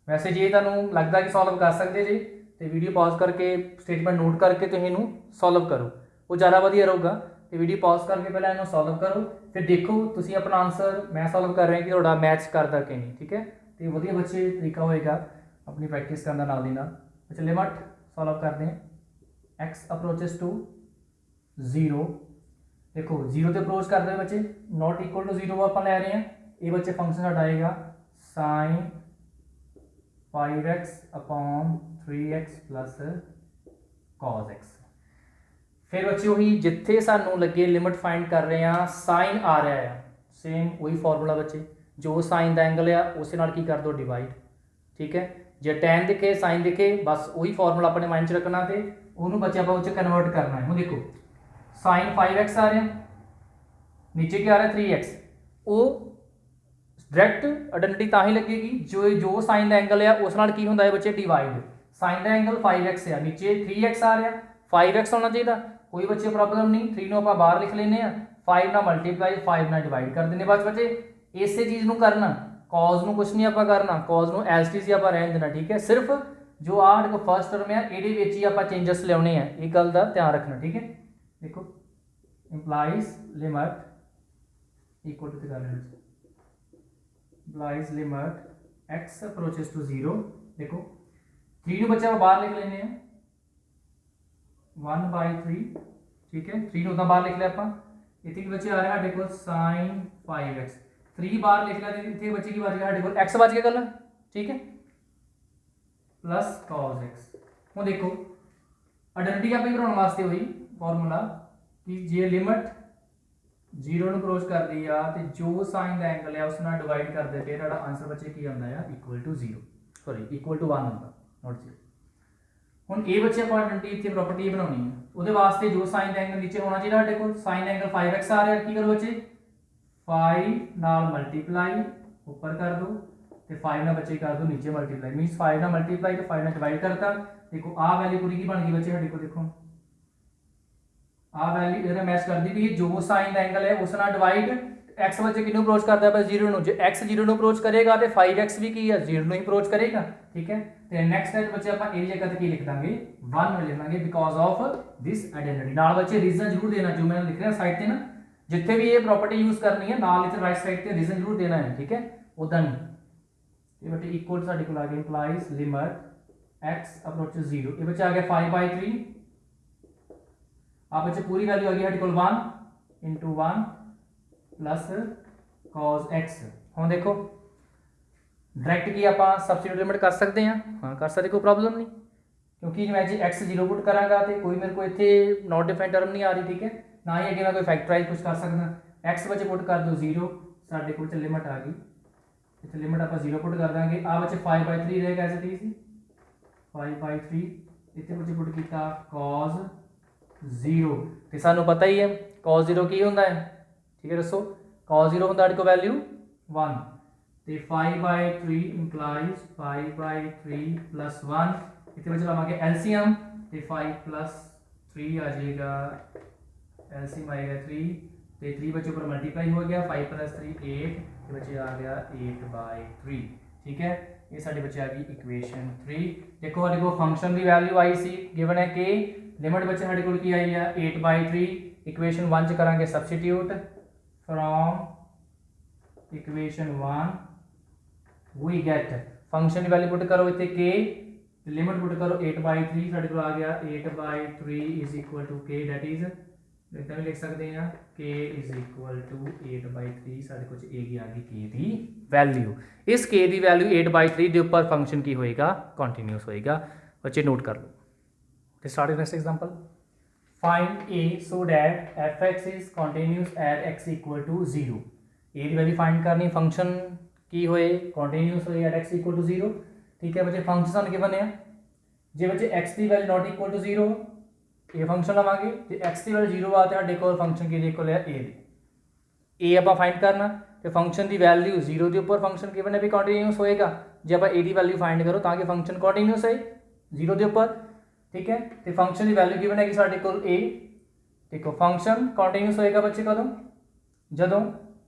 [SPEAKER 1] वैसे जे तुहानू लगता कि सॉल्व कर सकते जी तो वीडियो पॉज करके स्टेटमेंट नोट करके तो इनू सॉल्व करो, वो ज़्यादा वधिया रहूगा। तो वीडियो पॉज करके पहले इन्हों सॉल्व करो, फिर देखो तुसीं अपना आंसर मैं सॉल्व कर रहे हैं कि थोड़ा मैच करता कि नहीं। ठीक है, तो वधिया बच्चे तरीका होएगा अपनी प्रैक्टिस करना नाल दी नाल। अच्छा लिमिट सॉल्व करते हैं, x अप्रोचेस टू 0, देखो 0 ते अप्रोच करते हैं बच्चे नॉट इक्वल टू 0 आप लै रहे हैं, ये बच्चे फंक्शन साडा आएगा sin 5x upon 3x plus cos x। फिर बच्चे वही जिथे सानू लगे लिमिट फाइंड कर रहे हैं साइन आ रहा है, सेम वही फॉर्मूला बच्चे जो साइन का एंगल है उस नाल की कर दो डिवाइड। ठीक है, जे टैन दिखे साइन दिखे बस वही फॉर्मूला अपने माइंड च रखना, तो उन्होंने बच्चे आप कन्वर्ट करना है। देखो साइन 5x आ रहा है, नीचे क्या आ रहा है 3x, वो डायरैक्ट आइडेंटिटी तां ही लगेगी जो जो साइन का एंगल है उस नाल की हुंदा है बच्चे डिवाइड, साइन का एंगल 5x है, नीचे 3x आ रहा, 5x होना चाहिए, कोई बच्चे प्रॉब्लम नहीं, 3 नूं आपां बाहर लिख लेने, 5 ना मल्टीप्लाई 5 ना डिवाइड कर देने, बस बच्चे इसे चीज़ नूं करना, कॉज नूं कुछ नहीं आपां करना, कॉज नूं एज टी सी आपां रहन देना। ठीक है, सिर्फ जो आठ को फर्स्ट टर्म है इहदे विच ही आपां चेंजेस लियाउने हैं, ये गल दा ध्यान रखना। ठीक है, देखो इंप्लाइज लिमिट इक्वल टू कर लेना, implies limit x approaches to 0, देखो 3 नूं बच्चे बाहर लिख लेने हैं 1/3। ठीक है, 3 नूं बाहर लिख लिया आपां, इतने बच्चे आ रहे हैं साढ़े को sin 5x, 3 बार लिख लिया, इतने बच्चे की बच गया साढ़े को x बच गया कल। ठीक है, प्लस cos x। ਹੁਣ देखो आइडेंटिटी आप ही बनाने वास्ते वही फॉर्मूला कि जे लिमिट 0 ਨੂੰ ਅਪਰੋਚ ਕਰਦੀ ਆ ਤੇ ਜੋ ਸਾਈਨ ਦਾ ਐਂਗਲ ਹੈ ਉਸ ਨਾਲ ਡਿਵਾਈਡ ਕਰਦੇ ਤੇ ਤੁਹਾਡਾ ਆਨਸਰ ਬੱਚੇ ਕੀ ਆਉਂਦਾ ਆ equal to 0 sorry equal to 1 ਹੁੰਦਾ ਨੋਟ 0। ਹੁਣ ਇਹ ਬੱਚੇ ਆਪਾਂ ਆਇਡੈਂਟੀ ਇੱਥੇ ਪ੍ਰੋਪਰਟੀ ਬਣਾਉਣੀ ਹੈ ਉਹਦੇ ਵਾਸਤੇ ਜੋ ਸਾਈਨ ਦਾ ਐਂਗਲ ਨੀਚੇ ਹੋਣਾ ਚਾਹੀਦਾ ਸਾਡੇ ਕੋਲ ਸਾਈਨ ਐਂਗਲ 5x ਆ ਰਿਹਾ ਕੀ ਕਰੋ ਬੱਚੇ 5 ਨਾਲ ਮਲਟੀਪਲਾਈ ਉੱਪਰ ਕਰ ਦੋ ਤੇ 5 ਨਾਲ ਬੱਚੇ ਕਰ ਦੋ ਨੀਚੇ ਮਲਟੀਪਲਾਈ ਮੀਨਸ 5 ਨਾਲ ਮਲਟੀਪਲਾਈ ਤੇ 5 ਨਾਲ ਡਿਵਾਈਡ ਕਰਤਾ ਦੇਖੋ ਆ ਵੈਲਿਊ ਪੂਰੀ ਕੀ ਬਣ ਗਈ ਬੱਚੇ ਸਾਡੇ ਕੋਲ ਦੇਖੋ ਆ ਵੈਲਿਊ ਇਹਦਾ ਮੈਚ ਕਰਦੀ ਵੀ ਜੋ ਸਾਈਨ ਦਾ ਐਂਗਲ ਹੈ ਉਸ ਨਾਲ ਡਿਵਾਈਡ x ਬੱਚੇ ਕਿਹਨੂੰ ਅਪਰੋਚ ਕਰਦਾ ਹੈ 0 ਨੂੰ ਜੇ x 0 ਨੂੰ ਅਪਰੋਚ ਕਰੇਗਾ ਤੇ 5x ਵੀ ਕੀ ਹੈ 0 ਨੂੰ ਹੀ ਅਪਰੋਚ ਕਰੇਗਾ ਠੀਕ ਹੈ ਤੇ ਨੈਕਸਟ ਸਟੈਪ ਬੱਚੇ ਆਪਾਂ ਇਹ ਜਗ੍ਹਾ ਤੇ ਕੀ ਲਿਖ ਦਾਂਗੇ 1 ਲਿਖ ਲਾਂਗੇ ਬਿਕੋਜ਼ ਆਫ ਦਿਸ ਆਇਡੈਂटिटी ਨਾਲ ਬੱਚੇ ਰੀਜ਼ਨ ਜ਼ਰੂਰ ਦੇਣਾ ਜੋ ਮੈਂ ਲਿਖ ਰਿਹਾ ਸਾਈਡ ਤੇ ਨਾ ਜਿੱਥੇ ਵੀ ਇਹ ਪ੍ਰੋਪਰਟੀ ਯੂਜ਼ ਕਰਨੀ ਹੈ ਨਾਲ ਇੱਥੇ ਰਾਈਟ ਸਾਈਡ ਤੇ ਰੀਜ਼ਨ ਜ਼ਰੂਰ ਦੇਣਾ ਹੈ ਠੀਕ ਹੈ ਉਦਾਂ ਨਹੀਂ ਇਹ ਬੱਚੇ ਇਕੁਅਲ ਸਾਡੇ ਕੋਲ ਆ ਗਿਆ ਇੰਪਲਾਈਜ਼ ਲਿਮਿਟ x ਅਪਰੋਚਸ 0 ਇਹ ਬੱਚੇ ਆ ਗਿਆ 5/3 आप बच्चे पूरी वैल्यू आ गई हमारे को 1 इंटू 1 प्लस cos x हम देखो डायरेक्ट की आप सबस्टिट्यूट लिमिट कर सकते हैं हाँ कर सकते कोई प्रॉब्लम नहीं क्योंकि मैं जी x 0 पुट करांगा तो कोई मेरे को इतने नॉट डिफाइंड टर्म नहीं आ रही ठीक है ना ही अगे मैं कोई फैक्टराइज कुछ कर सकता x बच्चे पुट कर दो 0 साढ़े को लिमिट आ गई इतने लिमिट आप 0 पुट कर देंगे आ बच्चे 5/3 रहेगा ऐसे थी 5/3 इतने बच्चे पुट किया cos 0 ਤੇ ਸਾਨੂੰ ਪਤਾ ਹੀ ਹੈ cos 0 ਕੀ ਹੁੰਦਾ ਹੈ ਠੀਕ ਹੈ ਦੱਸੋ cos 0 ਹੁੰਦਾ ਸਾਡੇ ਕੋਲ ਵੈਲਿਊ 1 ਤੇ 5/3 ਇੰਪਲਾਈਜ਼ 5/3 plus 1 ਇੱਥੇ ਵਿੱਚ ਲਵਾਂਗੇ LCM ਤੇ 5 plus 3 ਆ ਜਾਏਗਾ LCM ਆਏਗਾ 3 ਤੇ 3 ਬੱਚੇ ਉੱਪਰ ਮਲਟੀਪਲਾਈ ਹੋ ਗਿਆ 5 plus 3 8 ਤੇ ਬੱਚੇ ਆ ਗਿਆ 8/3 ਠੀਕ ਹੈ ਇਹ ਸਾਡੇ ਬੱਚੇ ਆ ਗਈ ਇਕੁਏਸ਼ਨ 3 ਦੇਖੋ ਸਾਡੇ ਕੋਲ ਫੰਕਸ਼ਨ ਦੀ ਵੈਲਿਊ ਆਈ ਸੀ ਗਿਵਨ ਹੈ ਕਿ लिमिट बच्चे हमारे को आई है 8/3 इक्वेशन 1 च करांगे substitute from equation 1 we get function की वैल्यू पुट करो इतने के लिमिट पुट करो 8/3 साडे को आ गया 8/3 इज इक्वल टू के दैट इज इतना भी लिख सकते हैं k इज इक्वल टू 8/3 साडे को a की आ गई k दी वैल्यू इस k दी वैल्यू 8/3 के ऊपर फंक्शन की होएगा कंटिन्यूस होएगा बच्चे नोट कर लो start with next example find a so that fx is continuous at x equal to 0 a the value find ਕਰਨੀ ਫੰਕਸ਼ਨ ਕੀ ਹੋਏ ਕੰਟੀਨਿਊਸ ਹੋਏ at x equal to 0 ਠੀਕ ਹੈ ਬੱਚੇ ਫੰਕਸ਼ਨ ਸਾਨੂੰ ਗਿਵਨ ਹੈ ਜੇ ਬੱਚੇ x ਦੀ ਵੈਲਿਊ ਨਾਟ ਇਕੁਅਲ ਟੂ 0 ਇਹ ਫੰਕਸ਼ਨ ਲਵਾਂਗੇ ਤੇ x ਦੀ ਵੈਲਿਊ 0 ਆ ਤੇ ਸਾਡੇ ਕੋਲ ਫੰਕਸ਼ਨ ਕੀ ਇਕੁਅਲ ਹੈ a ਦੀ a ਆਪਾਂ ਫਾਈਂਡ ਕਰਨਾ ਤੇ ਫੰਕਸ਼ਨ ਦੀ ਵੈਲਿਊ 0 ਦੇ ਉੱਪਰ ਫੰਕਸ਼ਨ ਗਿਵਨ ਹੈ ਵੀ ਕੰਟੀਨਿਊਸ ਹੋਏਗਾ ਜੇ ਆਪਾਂ a ਦੀ ਵੈਲਿਊ ਫਾਈਂਡ ਕਰੋ ਤਾਂ ਕਿ ਫੰਕਸ਼ਨ ਕੰਟੀਨਿਊਸ ਹੋਏ 0 ਦੇ ਉੱਪਰ ठीक है तो फंक्शन की वैल्यू गिवन है कि साडे कोल a देखो फंक्शन कंटीन्यूस होएगा बच्चे कदों जदों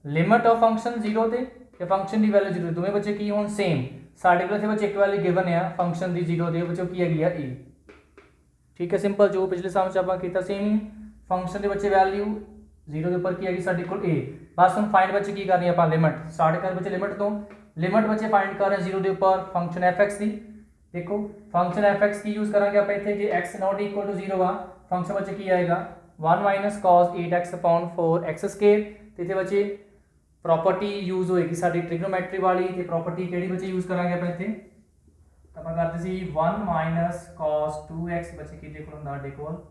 [SPEAKER 1] लिमिट ऑफ फंक्शन 0 ते ते फंक्शन की वैल्यू 0 दोवें बच्चे की होण सेम साडे कोल इत्थे बच्चे एक वैल्यू गिवन है फंक्शन की 0 दे बच्चों की हैगी a ठीक है सिंपल जो पिछले सम च आपां कीता सेम ही फंक्शन के बच्चे वैल्यू 0 के उपर की हैगी साडे कोल a बस हुण फाइंड बच्चे की करनी आपां लिमिट स्टार्ट कर बच्चे लिमिट तो लिमिट बच्चे फाइंड कर रहे हैं 0 के उपर फंक्शन fx की देखो फंक्शन fx की यूज करेंगे आप इतने जे x नॉट इक्वल टू 0 आ फंक्शन बच्चे की आएगा 1 minus cos 8x upon 4x square ते इतने बच्चे प्रॉपर्टी यूज होएगी साडी ट्रिग्नोमेट्री वाली ते प्रॉपर्टी केड़ी बच्चे यूज करेंगे आप इतने ਆਪਾਂ करते सी 1 माइनस cos 2x बच्चे की देखो ਹੁੰਦਾ ਸਾਡੇ ਕੋਲ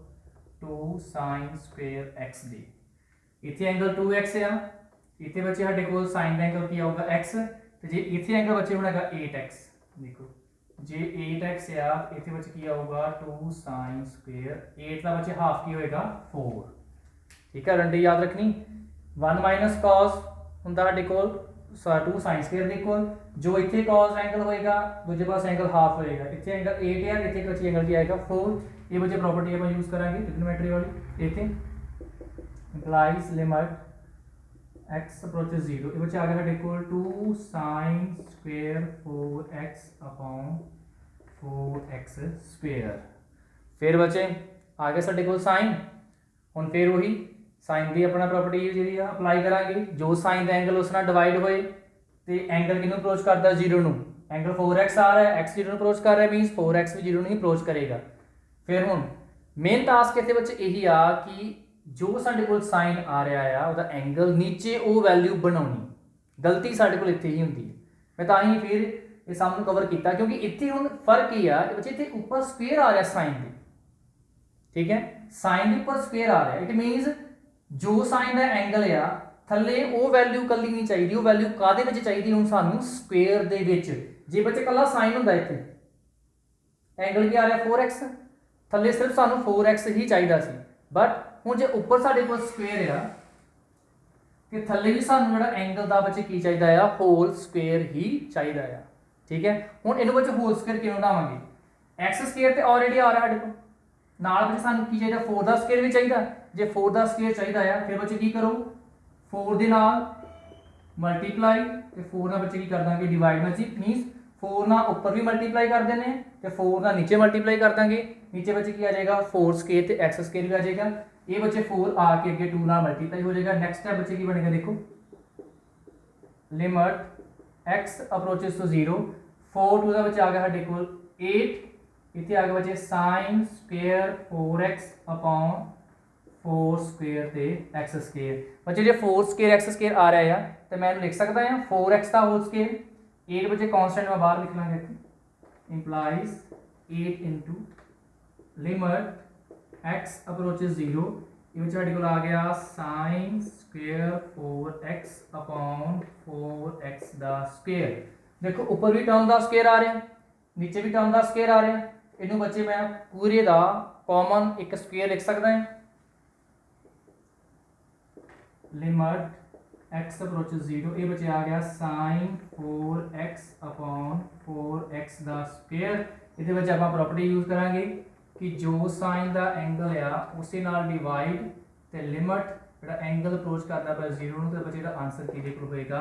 [SPEAKER 1] 2 sin square x ਦੀ ਇੱਥੇ ਐਂਗਲ 2x ਆ ਇੱਥੇ ਬੱਚੇ ਸਾਡੇ ਕੋਲ sin ਦਾ ਐਂਗਲ ਕੀ ਆਊਗਾ x ਤੇ ਜੇ ਇੱਥੇ ਐਂਗਲ ਬੱਚੇ ਹੋਣਾਗਾ 8x ਦੇਖੋ जे 8x है इतने बच्चे की आऊगा 2 sin square 8 का बच्चे हाफ की होएगा 4 ठीक है रंडी याद रखनी 1 माइनस cos हुंदा साडे कोल 2 sin square दे कोल जो इथे cos एंगल होएगा दूजे पास एंगल हाफ होएगा इथे एंगल 8 है इथे बच्चे एंगल की आएगा 4 ये बच्चे प्रॉपर्टी अपन यूज करांगे ट्रिग्नोमेट्री वाली इथे इंप्लाइज लिमिट x approaches 0 ये बच्चे आ गया equal 2 sin square 4x upon 4x square फिर बच्चे आ गया साडे कोल sin हुन फिर वही sin दी अपना प्रॉपर्टी जेडी आ अप्लाई करांगे जो sin दा एंगल उस नाल डिवाइड होए ते एंगल किनु अप्रोच करदा 0 नु एंगल 4x आ रहा है x 0 नु अप्रोच कर रहा है मींस 4x भी 0 नु ही अप्रोच करेगा फिर हुन मेन टास्क इत्थे बच्चे यही आ कि जो साडे कोल साइन आ रहा है ਉਹਦਾ एंगल नीचे वो वैल्यू बनानी गलती साडे कोल इत्थे ही हुंदी है मैं तां ही फिर ਇਹ ਸਮ ਨੂੰ ਕਵਰ ਕੀਤਾ क्योंकि ਇੱਥੇ ਹੁਣ ਫਰਕ ਕੀ ਆ ਬੱਚੇ ਇੱਥੇ ਉੱਪਰ ਸਕੁਅਰ ਆ ਰਿਹਾ ਸਾਈਨ ਦੇ ਠੀਕ ਹੈ ਸਾਈਨ ਦੇ ਉੱਪਰ ਸਕੁਅਰ ਆ ਰਿਹਾ ਇਟ ਮੀਨਸ ਜੋ ਸਾਈਨ ਦਾ ਐਂਗਲ ਆ ਥੱਲੇ ਉਹ ਵੈਲਿਊ ਕੱਲੀ ਨਹੀਂ ਚਾਹੀਦੀ ਉਹ ਵੈਲਿਊ ਕਾਦੇ ਵਿੱਚ ਚਾਹੀਦੀ ਹੁਣ ਸਾਨੂੰ ਸਕੁਅਰ ਦੇ ਵਿੱਚ ਜੇ ਬੱਚੇ ਕੱਲਾ ਸਾਈਨ ਹੁੰਦਾ ਇੱਥੇ ਐਂਗਲ ਕੀ ਆ ਰਿਹਾ 4x ਥੱਲੇ ਸਿਰਫ ਸਾਨੂੰ 4x ਹੀ ਚਾਹੀਦਾ ਸੀ ਬਟ ਹੁਣ ਜੇ ਉੱਪਰ ਸਾਡੇ ਕੋਲ ਸਕੁਅਰ ਆ ਤੇ ਥੱਲੇ ਵੀ ਸਾਨੂੰ ਜਿਹੜਾ ਐਂਗਲ ਦਾ ਬੱਚੇ ਕੀ ਚਾਹੀਦਾ ਆ ਹੋਲ ਸਕੁਅਰ ਹੀ ਚਾਹੀਦਾ ਆ ਠੀਕ ਹੈ ਹੁਣ ਇਹਨੂੰ ਬੱਚੇ ਹੋਲ ਸਕੁਅਰ ਕਿਵੇਂ ਬਣਾਵਾਂਗੇ x ਸਕੁਅਰ ਤੇ ਆਲਰੇਡੀ ਆ ਰਿਹਾ ਸਾਡੇ ਕੋਲ ਨਾਲ ਬੱਚੇ ਸਾਨੂੰ ਕੀ ਚਾਹੀਦਾ 4 ਦਾ ਸਕੁਅਰ ਵੀ ਚਾਹੀਦਾ ਜੇ 4 ਦਾ ਸਕੁਅਰ ਚਾਹੀਦਾ ਆ ਫਿਰ ਬੱਚੇ ਕੀ ਕਰੋ 4 ਦੇ ਨਾਲ ਮਲਟੀਪਲਾਈ ਤੇ 4 ਨਾਲ ਬੱਚੇ ਕੀ ਕਰ ਦਾਂਗੇ ਡਿਵਾਈਡ ਵਿੱਚ ਮੀਨਸ 4 ਨਾਲ ਉੱਪਰ ਵੀ ਮਲਟੀਪਲਾਈ ਕਰ ਦਿੰਦੇ ਆ ਤੇ 4 ਨਾਲ ਨੀਚੇ ਮਲਟੀਪਲਾਈ ਕਰ ਦਾਂਗੇ ਨੀਚੇ ਬੱਚੇ ਕੀ ਆ ਜਾਏਗਾ 4 ਸਕੁਅਰ ਤੇ x ਸਕੁਅਰ ਵੀ ਆ ਜਾਏਗਾ ये बच्चे 4 आके अगे 2 ਨਾਲ ਮਲਟੀਪਲਾਈ ਹੋ ਜਾਏਗਾ नेक्स्ट स्टेप बच्चे की बनेगा देखो limit x approaches to 0 4 to ਦਾ बच्चे आ गया ਸਾਡੇ ਕੋਲ 8 ਇੱਥੇ ਆ ਗਿਆ बच्चे sin square 4x upon 4 square ਤੇ x स्क्वायर बच्चे ਜੇ 4 स्क्वायर x स्क्वायर आ रहा है तो मैं लिख सकता हूं 4x ਦਾ होल स्क्वायर 8 बच्चे कांस्टेंट मैं बाहर लिख लांगे implies 8 into limit x approaches 0 ये बच्चा को आ गया sin square 4x upon 4x ਦਾ स्क्वायर देखो ऊपर भी टर्म ਦਾ स्क्वायर आ रहा नीचे भी टर्म ਦਾ स्क्वायर आ रहा ਇਹਨੂੰ ਬੱਚੇ मैं पूरे ਦਾ कॉमन एक स्क्वायर लिख सकता है लिमिट x approaches 0 ये बच्चे आ गया sin 4x upon 4x ਦਾ स्क्वायर ਇਹਦੇ ਵਿੱਚ ਆਪਾਂ प्रॉपर्टी यूज करांगे कि जो साइन का एंगल आ उस डिवाइड तो लिमिट जो एंगल अप्रोच करता है 0 तो बच्चे का आंसर कि होएगा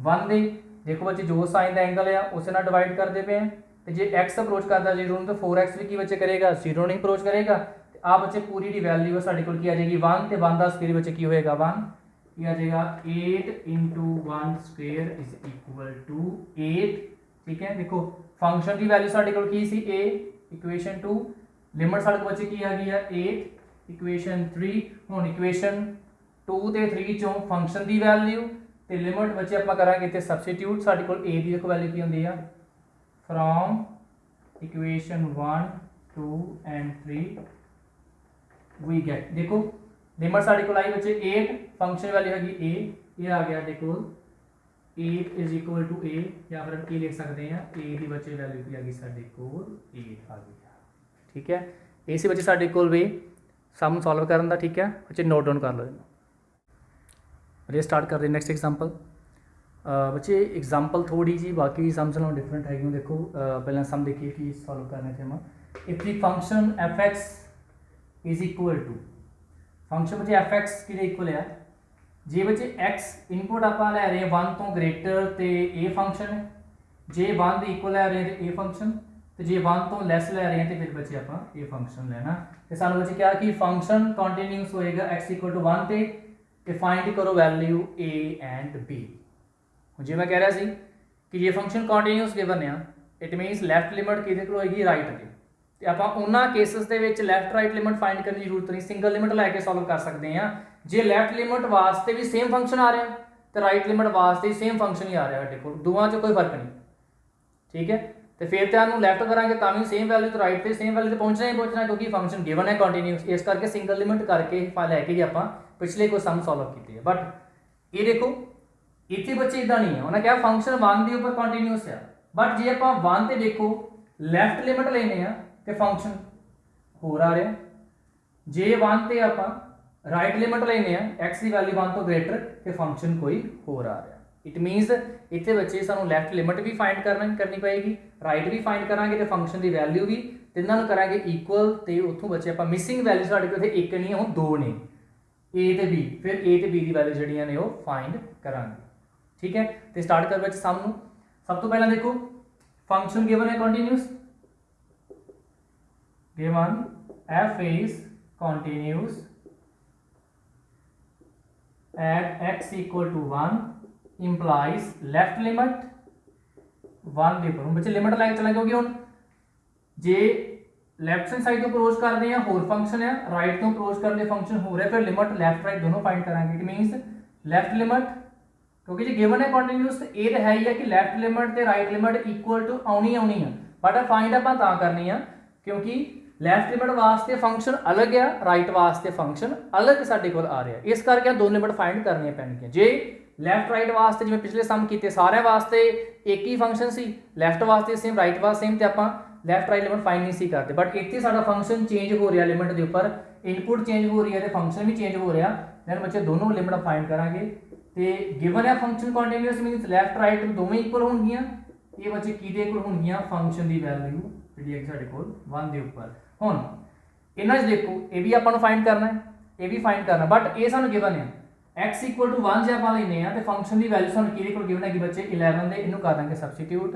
[SPEAKER 1] 1 दे देखो बच्चे जो साइन का एंगल आ उस डिवाइड करते पे हैं तो जो x अप्रोच करता 0 तो 4x भी की बच्चे करेगा 0 नहीं अप्रोच करेगा तो आ बच्चे पूरी की वैल्यू है साढ़े को आ जाएगी 1 तो 1 का स्क्वायर बच्चे की होएगा 1 ये आ जाएगा 8 into 1 square is equal to 8 ठीक है देखो फंक्शन की वैल्यू साढ़े को a इक्वेशन 2 लिमिट साढ़े बच्चे की आ गई है 8 इक्वेशन 3 हुण इक्वेशन 2 ते 3 चों फंक्शन की वैल्यू ते लिमिट बच्चे आप करांगे इत्थे सबस्टिट्यूट साढ़े कोल a की देखो वैल्यू की होंदी है from equation 1 2 and 3 we get देखो लिमिट साढ़े कोल आई बच्चे 8 फंक्शन वैल्यू हैगी a ये आ गया देखो 8 इज इक्वल टू a या फिर की लिख सकते हैं a की बच्चे वैल्यू की आ गई साढ़े कोल 8 आ गई ठीक है इस बच्चे साढ़े कोल भी सम सॉल्व करन दा ठीक है बच्चे नोट डाउन कर लो रे स्टार्ट कर रहे नेक्स्ट एग्जांपल बच्चे एग्जांपल थोड़ी जी बाकी सम्स नालों डिफरेंट है क्यों देखो पहले सम देखिए कि सॉल्व करने थे हम if the function fx is equal to function बच्चे fx के इक्वल है जे बच्चे x इनपुट आप लै रहे हैं 1 तो ग्रेटर तो a फंक्शन है जे 1 के इक्वल लै रहे हैं तो a फंक्शन तो जे 1 तो लैस लै रहे हैं तो फिर बच्चे आप ये फंक्शन लेना तो सानू बच्चे क्या कि फंक्शन कंटिन्यूस होएगा x इक्वल टू 1 ते फाइंड करो वैल्यू a एंड b जो मैं कह रहा सी कि ये फंक्शन कंटिन्यूस गिवन है इट मीनस लैफ्ट लिमिट किहदे कोल होएगी राइट ते आप उन्हां cases they which left right limit find करने की जरूरत नहीं सिंगल लिमिट लैके सॉल्व कर सकते हैं जे लैफ्ट लिमिट वास्ते भी सेम फंक्शन आ रहा तो राइट लिमिट वास्ते सेम फंक्शन ही आ रहा है दोवां च कोई फर्क नहीं ठीक है तो फिर तो लैफ्ट करांगे तो भी सेम वैल्यू तो राइट से सेम वैल्यू तो पहुंचना ही पहुंचना क्योंकि फंक्शन गिवन है कंटिन्यूस इस करके सिंगल लिमिट करके लैके ही आप पिछले कोई सम सॉल्व किए है बट ये देखो इतने बच्चे इदा नहीं है उन्हें क्या फंक्शन 1 के उपर कंटिन्यूस है बट जे आप 1 से देखो लैफ्ट लिमिट लेने तो फंक्शन होर आ रहा जे 1 से आप राइट लिमिट लेने x की वैल्यू 1 तो ग्रेटर तो फंक्शन कोई होर आ रहा इट मीनस इतने बच्चे सानू लैफ्ट लिमिट भी फाइंड करनी पएगी राइट भी फाइंड करांगे तो फंक्शन की वैल्यू भी तिन्हों करांगे इक्वल तो उतों बच्चे आप मिसिंग वैल्यू साढ़े को एक नहीं है हुण 2 ने a तो b फिर a तो b की वैल्यू जड़ियां ने वो फाइंड करांगे ठीक है तो स्टार्ट कर बच्चे सम नूं सब तो पहला देखो फंक्शन गिवन है continuous given f is continuous at x equal to 1 implies left limit 1 ਦੇ ਉੱਪਰ ਹੁਣ ਬੱਚੇ ਲਿਮਿਟ ਲੈ ਕੇ ਚੱਲਾਂਗੇ ਕਿਉਂਕਿ ਹੁਣ ਜੇ ਲੈਫਟ हैंड साइड तो अप्रोच करते हैं होर फंक्शन है राइट तो अप्रोच करते फंक्शन हो रहा है फिर लिमिट लैफ्ट राइट दोनों फाइंड करांगे इट मींस लेफ्ट लिमिट क्योंकि जो गिवन है कंटीन्यूअस ये तो है ही है कि लैफ्ट लिमिट ते राइट लिमिट इक्वल टू आनी है, बट फाइंड आपां तां करनी है क्योंकि लैफ्ट लिमिट वास्ते फंक्शन अलग है, राइट वास्ते फंक्शन अलग साडे कोल आ रहा है, इस करके दो लिमिट फाइंड करनी पैणगियां। जे लैफ्ट राइट वास्ते जिवें पिछले सम कीते सारे वास्ते एक ही फंक्शन सी, लैफ्ट वास्ते सेम राइट वास्ते सेम, तो आपां लैफ्ट राइट लिमिट फाइंड नहीं सी करते, बट इत्थे साडा फंक्शन चेंज हो रहा लिमिट के उपर, इनपुट चेंज हो रही है तो फंक्शन भी चेंज हो रहा, दैन बच्चे दोनों लिमिट फाइंड करांगे। तो गिवन है function continuous means left right दोवें इक्वल होणगियां, ये बच्चे किहदे इक्वल होणगियां फंक्शन की वैल्यू जिहड़ी है साडे कोल 1 के उपर। हुण इन्हां च देखो ये भी आपां नूं फाइंड करना है, ये भी फाइंड करना, बट ये सानूं गिवन है x इक्वल टू 1 जे आपां लैने आ तो फंक्शन की वैल्यू सानूं किहदे कोल गिवन है कि बच्चे 11 दे, इनू कर देंगे substitute,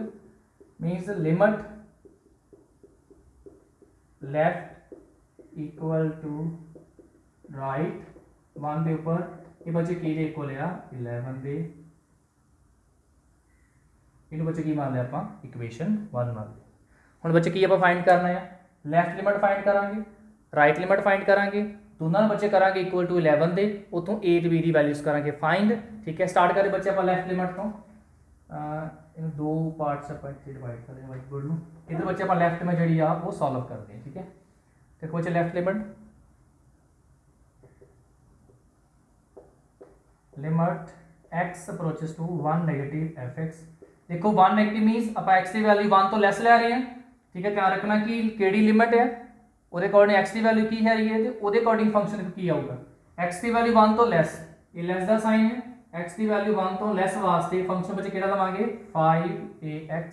[SPEAKER 1] means limit left equal to right 1 के उपर, ये बच्चे किहदे इक्वल आ 11 दे, इनू बच्चे की मान लिया आपां इक्वेशन 1 मान लिया। हुण बच्चे की आपां फाइंड करना है, लैफ्ट लिमिट फाइंड करांगे, राइट लिमिट फाइंड करांगे, दोनों बच्चे करांगे इक्वल टू 11 दे, उतों ए ते बी दी वैल्यूज करांगे फाइंड। ठीक है, स्टार्ट करें बच्चे आपां लैफ्ट लिमिट तो, इन दो पार्ट्स आपां इत्थे डिवाइड कर दें वाइट बोर्ड नूं, इधर बच्चे आपां लैफ्ट में जिहड़ी आ वो सॉल्व करते हैं। ठीक है, देखो बच्चे left limit x approaches to 1 negative fx, देखो 1 नेगेटिव मीनस आप x की वैल्यू 1 तो लैस ले रहे हैं। ठीक है, ध्यान रखना कि केड़ी लिमिट है ਉਹਦੇ अकॉर्डिंग x की वैल्यू की है रही है तो ਉਹਦੇ अकॉर्डिंग फंक्शन की आऊगा, x की वैल्यू 1 तो लैस, ये लैस का साइन है, x की वैल्यू 1 तो लैस वास्ते फंक्शन बच्चे केड़ा लवांगे 5ax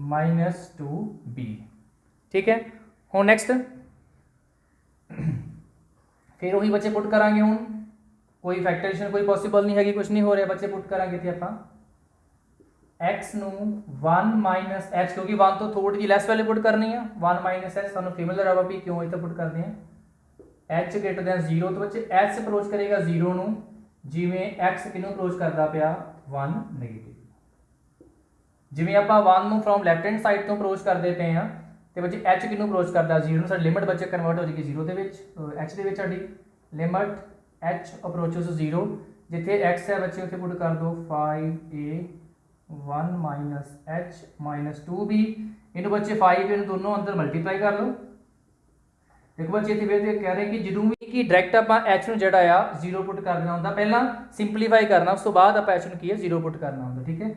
[SPEAKER 1] माइनस 2b। ठीक है, हुण नेक्स्ट फिर वही बच्चे पुट करांगे, हुण कोई फैक्टराइजेशन कोई पॉसिबल नहीं है, कुछ नहीं हो रहा, बच्चे पुट करांगे थे आपां x नू 1 माइनस h, क्योंकि 1 तो थोड़ी जी लैस वैल्यू पुट करनी है, 1 माइनस h सानू फेमिलियर आवा भी क्यों इतना पुट करते हैं h ग्रेटर दैन 0, तो बच्चे h अप्रोच करेगा 0 नू, जिवें x किनू अप्रोच करता पिया 1 नेगेटिव, जिवें आपां 1 नू फ्रॉम लैफ्ट हैंड साइड तो अप्रोच करते पे हैं तो बच्चे h किनू अप्रोच करता 0 नू, साडी लिमिट बच्चे कन्वर्ट हो जाएगी 0 दे विच, h दे विच साडी लिमिट h अप्रोचेस 0, जिथे x है बच्चे उत्थे पुट कर दो 5a 1 minus h minus 2b, इन्हों बच्चे 5 इन दोनों अंदर मल्टीप्लाई कर लो। देखो बच्चे इतने फिर कह रहे हैं कि जो भी कि डायरैक्ट आप h नूं जिहड़ा आ 0 पुट कर देना होंदा, पहला सिंपलीफाई करना, उस तो बाद आप h नूं की है 0 पुट करना होंदा। ठीक है,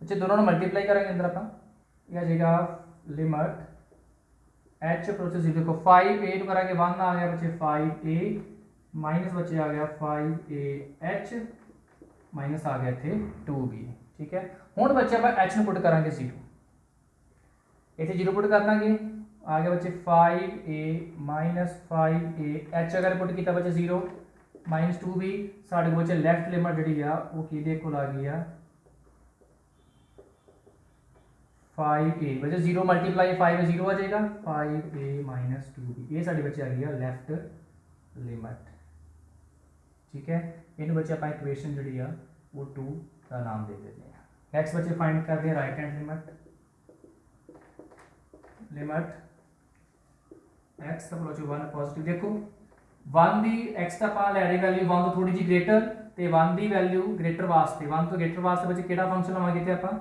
[SPEAKER 1] बच्चे दोनों नूं मल्टीप्लाई करेंगे अंदर आप, यह आ जाएगा लिमिट h अप्रोचेस 0, देखो 5a नूं करांगे 1 आ गया बच्चे 5a माइनस बच्चे आ गया 5ah माइनस आ गया इत्थे 2b। ठीक है, हुण बच्चे आप h नूं पुट करांगे 0, इत्थे 0 पुट कर देंगे, आ गया बच्चे 5a माइनस 5a, h अगर पुट किया बच्चे 0 माइनस 2b, साढ़े को बच्चे लैफ्ट लिमिट जिहड़ी आ वो किहदे कोल आ गई आ 5a, बच्चे 0 मल्टीप्लाई 5 0 आ जाएगा 5a माइनस 2b, ये साढ़े बच्चे आ गई आ लैफ्ट लिमिट। ठीक है, इन बच्चे आप इक्वेशन जिहड़ी आ वो 2 का नाम दे देते हैं। नेक्स्ट बच्चे फाइंड करते हैं right hand limit, limit x approach 1 positive, देखो 1 दी x दा पा ले रहे वैल्यू 1 तो थोड़ी जी ग्रेटर, ते 1 दी वैल्यू ग्रेटर वास्ते 1 तो ग्रेटर वास्ते बच्चे केड़ा फंक्शन लवांगे ते आपां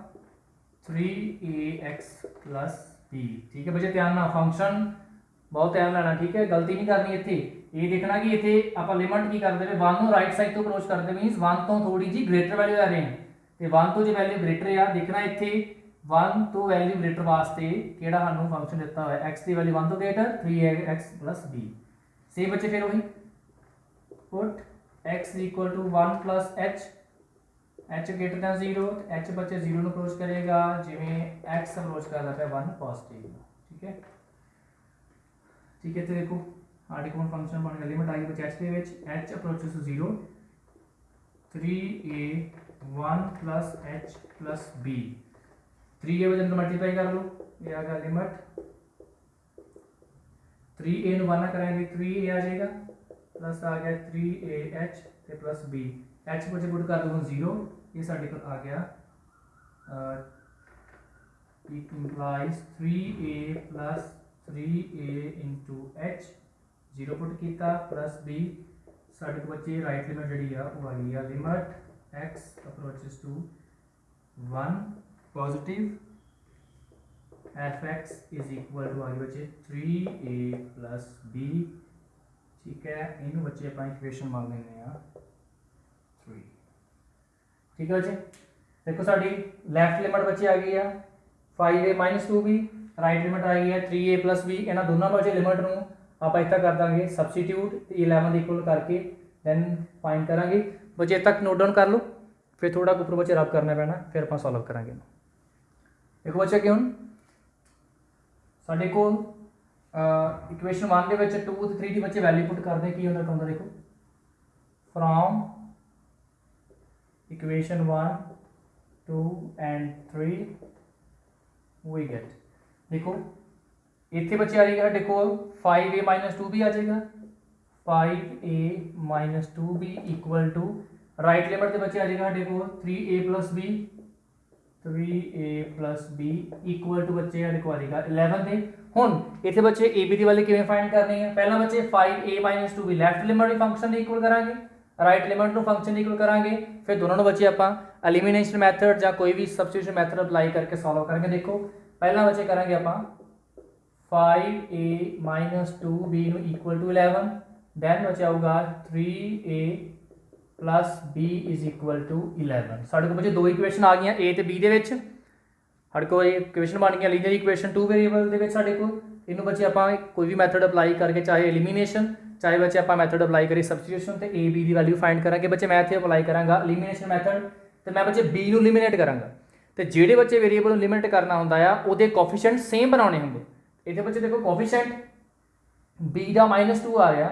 [SPEAKER 1] 3ax प्लस b। ठीक है बच्चे, ध्यान ना फंक्शन बहुत ध्यान लेना। ठीक है, गलती नहीं करनी इत्थे, ये देखना कि इत्थे आपां लिमिट की करदे वे 1 नूं राइट साइड तो अप्रोच करदे मीनस 1 तो थोड़ी जी ग्रेटर वैल्यू आ रहे हैं, ते 1 तो जो वैल्यू ग्रेटर आ, देखना इत्थे 1 तो वैल्यू ग्रेटर वास्ते केड़ा सानू फंक्शन दिता हुआ है x की वैल्यू 1 तो greater 3x plus b। Same बच्चे फिर वही put x equal to 1 plus h greater than 0, h बच्चे 0 नूं अप्रोच करेगा जिवें x अप्रोच करदा पिया 1 पॉजिटिव। ठीक है, ठीक है, तो देखो आर्टिकल फंक्शन बन गया, लिमिट आ गई बच्चे h दे विच, h approaches 0 3a 1 plus h plus b, 3a वजन तो मल्टीप्लाई कर लो, ये आ गया लिमिट 3a नूं 1 करेंगे 3a आ जाएगा प्लस आ गया 3ah ते प्लस b, h बच्चे पुट कर दो 0, ये साडे कोल आ गया it implies 3a plus 3a into h, 0 put किया प्लस b साढ़े को बच्चे राइट लिमिट जी वो आ गई है limit x approaches to 1 positive F X is equal to आ गई बच्चे 3a प्लस b। ठीक है, इन बच्चे अपना इक्वेशन मान लेने 3। ठीक है बच्चे, देखो साड़ी लैफ्ट लिमिट बच्चे आ गई है 5a minus 2b, right limit आ गई है 3a प्लस b। इन्होंने दोनों बच्चे लिमिट में आप इतना कर देंगे सबसीट्यूट 11 इक्वल करके दैन फाइंड करांगे। बच्चे तक नोट डाउन कर लो, फिर थोड़ा ऊपर बच्चे रब करना पैना, फिर आप सॉल्व करांगे। देखो बच्चे कि हुण साडे कोल इक्वेशन 1 के विच 2 ते 3 की बच्चे वैल्यू पुट करते की होंदा कहंदा देखो from equation 1 2 and 3 we get, देखो इतने बच्चे आ जाएगा देखो 5a माइनस 2b आ जाएगा 5a minus 2b equal to right limit के बच्चे आ जाएगा देखो 3a plus b 3a plus b equal to बच्चे देखो आ जाएगा 11 थे। हुण इतने बच्चे ए बी की वैल्यू किवें फाइंड करनी है, पहला बच्चे 5a minus 2b left limit function equal करांगे, राइट लिमिट ਨੂੰ फंक्शन इक्वल करांगे, फिर दोनों ਨੂੰ बच्चे ਆਪਾਂ एलिमिनेशन मैथड या कोई भी सब्स्टिट्यूशन मैथड अप्लाई करके सॉल्व करेंगे। देखो पहला बच्चे करांगे ਆਪਾਂ 5a minus 2b equal to 11, then बच्चे आऊगा 3a plus b is equal to 11। साढ़े को बच्चे दो इक्वेशन आ गई a तो b के साढ़े को इक्वेशन बन गई लीनियर इक्वेशन 2 वेरीएबल साढ़े को इनू बच्चे आप कोई भी मैथड अप्लाई करके चाहे एलिमिनेशन चाहे बच्चे आप मैथड अप्लाई करिए सबस्टिट्यूशन तो a b की वैल्यू फाइंड करेंगे। बच्चे मैं इतने अप्लाई करांगा एलिमिनेशन मैथड तो मैं बच्चे b ਨੂੰ एलिमिनेट करांगा तो ਜਿਹੜੇ बच्चे वेरीएबल ਨੂੰ लिमिट करना ਹੁੰਦਾ ਆ ਉਹਦੇ ਕੋਫੀਸ਼ੀਐਂਟ सेम बनाने होंगे। इतने बच्चे देखो कोफिशिएंट b का -2 आ रहा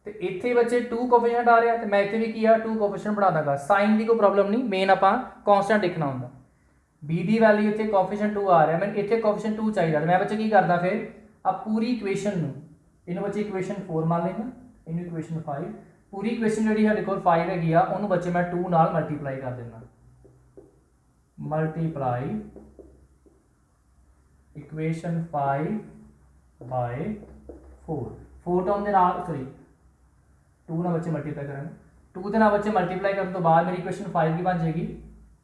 [SPEAKER 1] तो इतने बच्चे 2 कोफिशिएंट आ रहा तो मैं इतने भी किया 2 कोफिशिएंट बना दूंगा, साइन की कोई प्रॉब्लम नहीं, मेन आप कॉन्स्टेंट लिखना होंगे। b की वैल्यू इतने कोफिशिएंट 2 आ रहा मैं इतने कोफिशिएंट 2 चाहिए तो मैं बच्चे की करदा फिर अब पूरी इक्वेशन इन बच्चे इक्वेशन 4 मान लेना, इन इक्वेशन 5 पूरी इक्वेशन जी साढ़े को 5 हैगी आ उन्होंने बच्चे मैं 2 नाल मल्टीप्लाई कर देना, मल्टीप्लाई इक्वेशन 5 बाय 4 टर्म के नाल सॉरी 2 ना बच्चे मल्टीप्लाई करेंगे 2 के नाल बच्चे मल्टीप्लाई करने तो बाद मेरी इक्वेशन 5 की बन जाएगी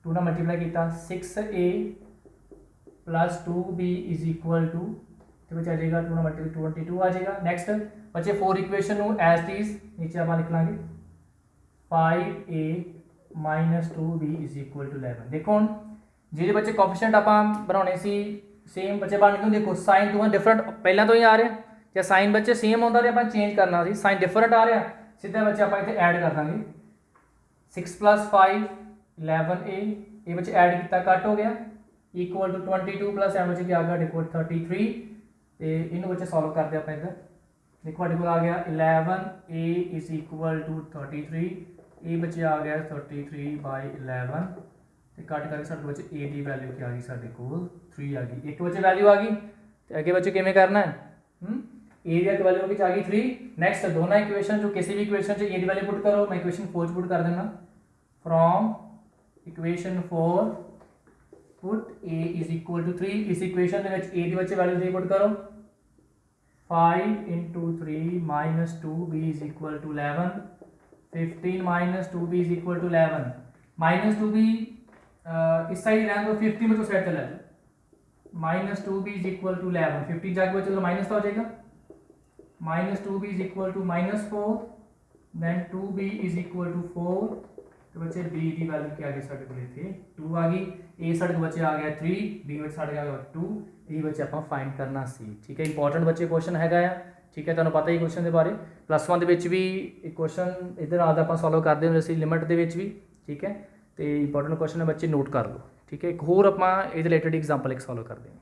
[SPEAKER 1] 2 ना मल्टीप्लाई किया 6a plus 2b is equal to तो बच्चे आ जाएगा 2 ना मल्टीप्लाई 22 आ जाएगा। नेक्स्ट बच्चे 4 इक्वेशन एज इज नीचे आप लिख लाँगे 5a minus 2b is equal to 11। देखो हम जो बच्चे कोफिशिएंट आप बनाने सी सेम बच्चे बन गए, देखो साइन दोनों डिफरेंट पहले तो ही आ रहे या साइन बच्चे सेम आता तो आप चेंज करना सी, साइन डिफरेंट आ रहा सीधा बच्चे आप इतने ऐड कर देंगे 6 प्लस 5 11a ये बच्चे ऐड किया कट हो गया इक्वल टू 22 प्लस एम बच्चे क्या आ गया इक्वल 33 तो इन्हों बच्चे सॉल्व करते आप इधर देखो आ गया 11a इज इक्वल टू 33 ये बच्चे आ गया 33 बाई 11 तो कट करके साढ़े बच्चे ए की वैल्यू क्या आ गई साढ़े को 3 आ गई, एक बच्चे वैल्यू आ गई तो अगे बच्चे किमें करना है ए की वैल्यू आ गई 3। नेक्स्ट दोनों इक्वेशन जो किसी भी इक्वेशन ए की वैल्यू पुट करो, मैं इक्वेशन 4 पुट कर देना from equation 4 put a is equal to 3, इस इक्वेशन ए की बच्चे वैल्यू 3 पुट करो 5 into 3 minus 2b is equal to 11 15 minus 2b is equal to 11 minus 2b इस साइड रहने दो 50 में तो सेट चला minus 2b is equal to 11 50 जाके बच्चे तो माइनस हो जाएगा minus 2b is equal to -4 then 2b is equal to 4 तो बच्चे b की वैल्यू क्या आ गई साढ़े को इतने 2 आ गई, a साढ़े बच्चे आ गया 3 b बच्चे साढ़े आ गया 2 ये बच्चे आप फाइंड करना सी। ठीक है, इंपॉर्टेंट बच्चे क्वेश्चन हैगा आ, ठीक है, तुहानू पता ही क्वेश्चन के बारे +1 के भी क्वेश्चन इधर आद आप सॉल्व करते हुए लिमिट के भी। ठीक है, तो इंपॉर्टेंट क्वेश्चन है बच्चे नोट कर लो। ठीक है, एक होर आप रिलेटेड एग्जाम्पल एक सॉल्व करते हैं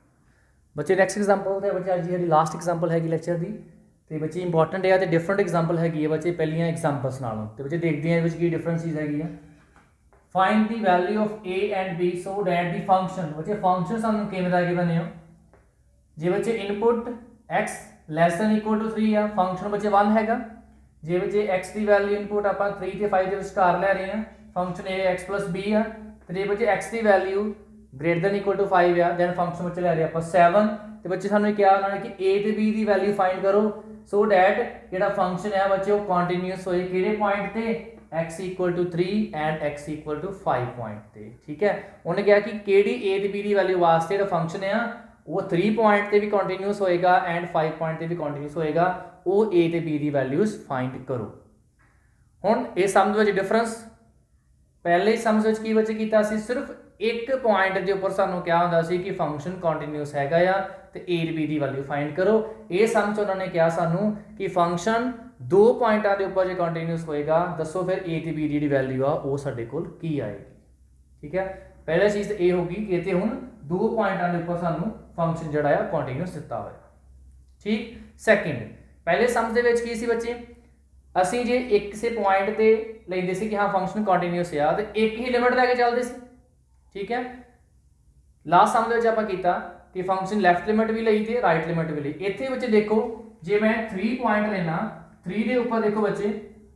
[SPEAKER 1] बच्चे। नैक्सट एग्जाम्पल तो बच्चे अज जी लास्ट एग्जाम्पल हैगी लैक्चर की तो बच्चे इंपॉर्टेंट है तो डिफरेंट एग्जाम्पल हैगी बच्चे पहलियां एग्जाम्पल्स नालों तो बच्चे देखते हैं की डिफरेंस चीज़ हैगी find the value of a and b so that the function बच्चे फंक्शन सानू किवें दा गिवन है जे बच्चे input x less than equal to 3 है फंक्शन बच्चे 1 हैगा, जे बच्चे x की वैल्यू इनपुट आप 3 ते 5 के विचकार लै रहे हैं function a x plus b है तो जे बच्चे x की वैल्यू ग्रेटर दैन इक्वल टू 5 है दैन फंक्शन बच्चे लै रहे हैं 7 तो बच्चे सानू क्या उन्होंने कि ए ते बी की वैल्यू फाइंड करो सो डैट जो फंक्शन है बच्चे वो कॉन्टीन्यूअस होए किहड़े पॉइंट ते x equal to 3 and x equal to 5 point ते। ठीक है, उन्हें कहा कि केड़ी ए ते बी की वैल्यू वास्ते जो फंक्शन है वो 3 पॉइंट ते भी कॉन्टीन्यूअस होएगा एंड 5 पॉइंट ते भी कॉन्टीन्यूअस होएगा, वो ए ते बी की वैल्यूज फाइंड करो। हुण इस सम दे विच डिफरेंस पहले सम्स विच की बच्चे कीता सी सिर्फ एक पॉइंट के उपर सानू क्या होंदा सी कि फंक्शन कॉन्टीन्यूअस हैगा या ते ए ते बी की वैल्यू फाइंड करो। ये सम च उन्होंने कहा सानू कि फंक्शन 2 पॉइंटां के उपर जो कॉन्टीन्यूअस होएगा दसो फिर ए ते बी की वैल्यू आ वो साडे कोल की आएगी। ठीक है, पहली चीज़ तो ये होगी कि इत्थे हुण 2 पॉइंटां के उपर सानू फंक्शन जिहड़ा है कॉन्टीन्यूअस दिता होएगा। ठीक, सैकेंड पहले सम्स दे विच की सी बच्चे असीं जे एक किसी पॉइंट ते लैंदे सी कि हाँ फंक्शन कॉन्टीन्यूअस आ तो एक ही लिमिट लैके चलते सी। ठीक है, लास्ट सम दे विच आपां कीता कि फंक्शन लैफ्ट लिमिट भी लई ते राइट लिमिट भी लई। इत्थे बच्चे देखो जे मैं 3 पॉइंट लेना 3 के उपर देखो बच्चे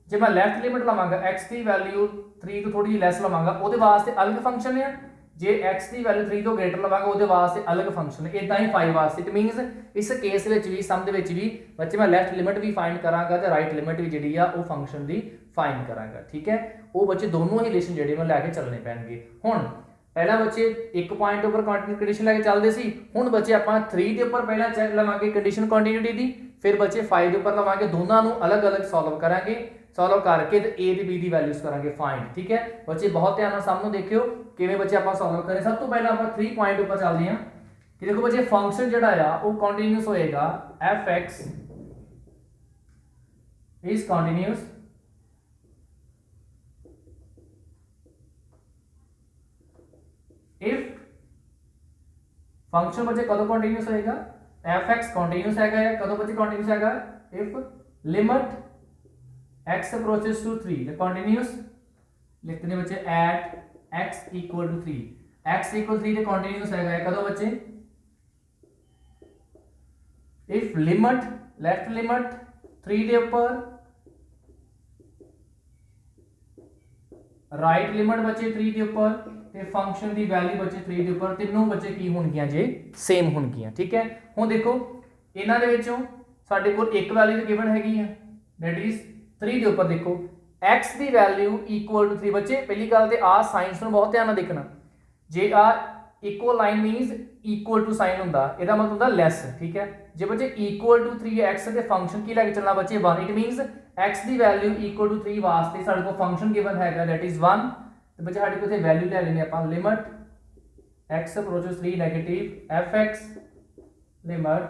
[SPEAKER 1] जे मैं लैफ्ट लिमिट लवांगा x की वैल्यू 3 तो थोड़ी लैस लवांगा ਉਹਦੇ वास्ते अलग फंक्शन है, जे x की वैल्यू 3 तो ग्रेटर लवांगा ਉਹਦੇ वास्ते अलग फंक्शन है। इदां ही 5 वास्ते इट मीनस इस केस विच भी सम दे विच भी बच्चे मैं लैफ्ट लिमिट भी फाइंड करांगा ते राइट लिमिट भी जिहड़ी आ ਉਹ फंक्शन दी फाइंड करांगा। ठीक है, वो बच्चे दोनों ही रिलेशन जिहड़े मैं लैके चलने पैणगे। हुण पहला बच्चे एक पॉइंट उपर कंडीशन लैके चलते सी, हुण बच्चे आपां 3 के उपर पहला चेक लवांगे कंडीशन कंटिन्यूटी दी, फिर बच्चे 5 के उपर लवांगे, दोनों नूं अलग अलग सॉल्व करांगे, सॉल्व करके ते ए ते बी की वैल्यूज करांगे फाइंड। ठीक है बच्चे बहुत ध्यान नाल सामने देखियो किवें बच्चे आपां सॉल्व करें। सब तो पहला आपां 3 पॉइंट उपर चलदे हां कि देखो बच्चे फंक्शन जिहड़ा आ वो कंटीन्यूअस होएगा f(x) is continuous if function बच्चे कदों कंटीन्यूअस होएगा f(x) कंटीन्यूअस हैगा या कदों बच्चे कंटीन्यूअस हैगा if limit x approaches to 3 the continuous लिखते हैं बच्चे at x equal to 3 x equal 3 the continuous हैगा कदों बच्चे इफ लिमिट लेफ्ट लिमिट 3 के ऊपर राइट लिमिट बच्चे 3 के ऊपर ते फंक्शन की वैल्यू बच्चे 3 के ऊपर तीनों बच्चे की होणगियां जे सेम होणगियां। ठीक है, हुण देखो इन्हां दे विचों साडे कोल एक वैल्यू गिवन हैगी है दैट इज 3 के ऊपर देखो x की वैल्यू इक्वल टू 3 बच्चे पहली गल ते आ साइंस नूं बहुत ध्यान नाल देखना जे आ equal line means equal to sign हुंदा इहदा मतलब हुंदा लैस। ठीक है, जे बच्चे इक्वल टू 3x ते फंक्शन की लैके चलना बच्चे 1 इट मीनस x की वैल्यू इक्वल टू 3 वास्ते साडे कोल फंक्शन गिवन हैगा दैट इज 1 तो बच्चे साडे कोल इत्थे वैल्यू ले लेनी आपां limit x approaches 3 negative f(x) limit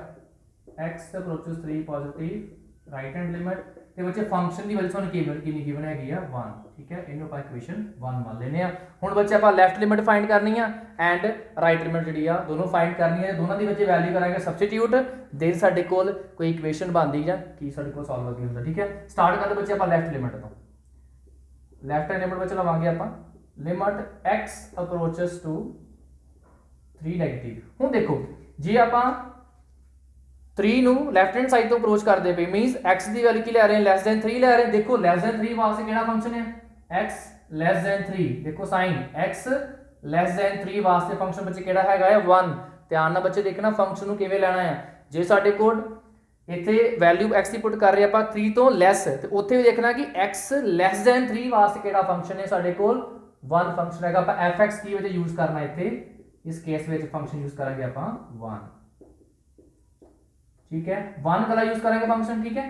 [SPEAKER 1] x approaches 3 positive right hand limit ते बच्चे फंक्शन की वैल्यू सानू कितनी गिवन हैगी आ 1। ठीक है, इनू आपां इक्वेशन 1 मान लेने आ। हुण बच्चे आपां लेफ्ट लिमिट फाइंड करनी है एंड राइट लिमिट जिहड़ी आ दोनों फाइंड करनी है, दोनों दी बच्चे वैल्यू करांगे सब्सटीट्यूट देन साडे कोल कोई इक्वेशन बनदी जां की साडे कोल सॉल्व करनी हुंदा। ठीक है, स्टार्ट करदे बच्चे आपां लेफ्ट लिमिट तो लेफ्ट हैंड लिमिट बच्चे लवांगे आपां limit x approaches to 3 negative. हुण देखो जे आपां 3 नू लेफ्ट हैंड साइड तो अप्रोच करते पे मींस x की वैल्यू की ले रहे हैं लेस देन 3 ले रहे हैं। देखो लेस देन 3 वास्ते केड़ा फंक्शन है x लेस देन 3 देखो साइन x लेस देन 3 वास्ते फंक्शन बच्चे केड़ा हैगा है 1। ध्यान नाल बच्चे देखना फंक्शन नू किवें लेना है जे साडे कोल इत्थे वैल्यू x की पुट कर रहे आपां 3 तो लेस ते उत्थे भी देखना कि x लेस देन 3 वास्ते केड़ा फंक्शन है साडे कोल 1 फंक्शन हैगा आपां f(x) की वजह यूज करना इत्थे इस केस विच फंक्शन यूज करेंगे आपां 1। ठीक है, 1 गला यूज करेंगे फंक्शन। ठीक है,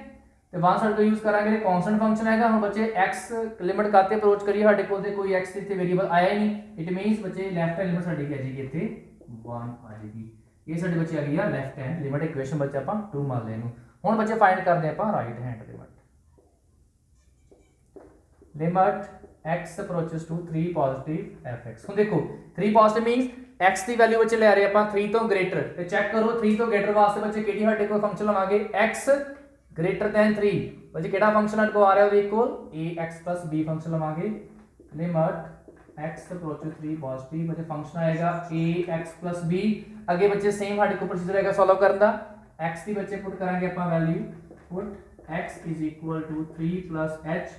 [SPEAKER 1] तो 1 साडे को यूज करांगे कांस्टेंट फंक्शन हैगा। हुण बच्चे x लिमिट करते अप्रोच करिए साडे कोल ते कोई x इत्थे वेरिएबल आया ही नहीं इट मींस बच्चे लेफ्ट हैंड लिमिट साडी की आ जाएगी इत्थे 1 आ जाएगी। ये साडे बच्चे आ गई है लेफ्ट हैंड लिमिट इक्वेशन बच्चे आपां 2 मान ले इनू। हुण बच्चे फाइंड करदे आपां right hand limit x approaches to 3 positive f(x) हुण देखो 3 पॉजिटिव मींस x की वैल्यू बच्चे ले रहे हैं 3 तो ग्रेटर ते चेक करो 3 तो ग्रेटर वास्ते बच्चे केडी हटे को फंक्शन लवांगे x ग्रेटर दैन 3 बच्चे केड़ा फंक्शन हट को आ रहा है इक्वल ax + b फंक्शन लवांगे लिमिट x अप्रोचेस 3 पॉजिटिव बच्चे फंक्शन आएगा ax + b। आगे बच्चे सेम हटे को प्रोसीजर आएगा सॉल्व करने दा x की बच्चे पुट करांगे अपन value put x = 3 + h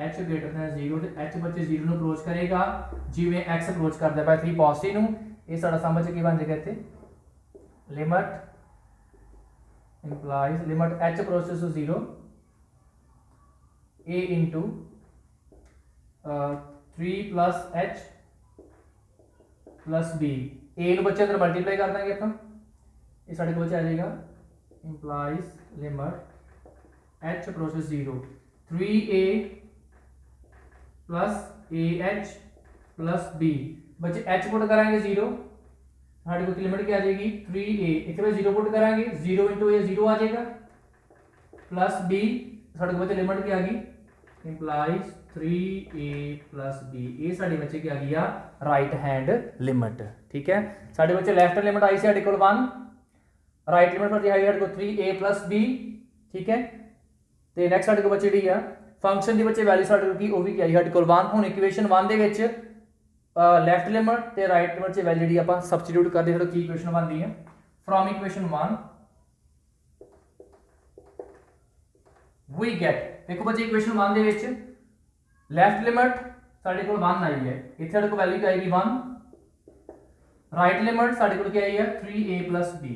[SPEAKER 1] h greater than 0 ਤੇ h ਬੱਚੇ 0 ਨੂੰ ਅਪਰੋਚ ਕਰੇਗਾ ਜਿਵੇਂ x ਅਪਰੋਚ ਕਰਦਾ ਪਿਆ 3 ਪੋਜ਼ਿਟਿਵ ਨੂੰ ਇਹ ਸਾਡਾ ਸਮ ਬੱਚੇ ਕੀ ਬਣ ਜਾਏਗਾ ਇੱਥੇ limit implies limit h approaches to 0 a into 3 plus h plus b a ਨੂੰ ਬੱਚੇ ਅੰਦਰ ਮਲਟੀਪਲਾਈ ਕਰ ਦਾਂਗੇ ਆਪਾਂ ਇਹ ਸਾਡੇ ਕੋਲ ਆ ਜਾਏਗਾ implies limit h approaches 0 3a plus ah plus b बच्चे h पुट कराएंगे 0 हमारे को लिमिट क्या आ जाएगी 3a इतने में 0 पुट कराएंगे 0 इंटू ए 0 आ जाएगा प्लस b साढ़े बच्चे लिमिट क्या आ गई इंप्लाइज 3a प्लस b ये साढ़े बच्चे क्या आ गया राइट हैंड लिमिट ठीक है साढ़े बच्चे लेफ्ट हैंड लिमिट आई सी साढ़े को 1 राइट लिमिट पर आई को 3a प्लस b ठीक है ਤੇ ਨੈਕਸਟ ਸਾਡੇ ਕੋਲ ਬੱਚੇ ਜਿਹੜੀ ਆ ਫੰਕਸ਼ਨ ਦੀ ਬੱਚੇ ਵੈਲਿਊ ਸਾਡੇ ਕੋਲ ਕੀ ਉਹ ਵੀ ਕੀ ਆਈ ਸਾਡੇ ਕੋਲ 1 ਹੁਣ ਇਕੁਏਸ਼ਨ 1 ਦੇ ਵਿੱਚ ਲੈਫਟ ਲਿਮਟ ਤੇ ਰਾਈਟ ਲਿਮਟ 'ਚ ਵੈਲਿਊ ਜਿਹੜੀ ਆਪਾਂ ਸਬਸਟੀਟਿਊਟ ਕਰਦੇ ਹਾਂ ਕੀ ਇਕੁਏਸ਼ਨ ਬਣਦੀ ਹੈ ਫਰੋਮ ਇਕੁਏਸ਼ਨ 1 ਵੀ ਗੈਟ ਦੇਖੋ ਬੱਚੇ ਇਕੁਏਸ਼ਨ 1 ਦੇ ਵਿੱਚ ਲੈਫਟ ਲਿਮਟ ਸਾਡੇ ਕੋਲ 1 ਆਈ ਹੈ ਇੱਥੇ ਸਾਡੇ ਕੋਲ ਵੈਲਿਊ ਆਏਗੀ 1 ਰਾਈਟ ਲਿਮਟ ਸਾਡੇ ਕੋਲ ਕੀ ਆਈ ਹੈ 3a b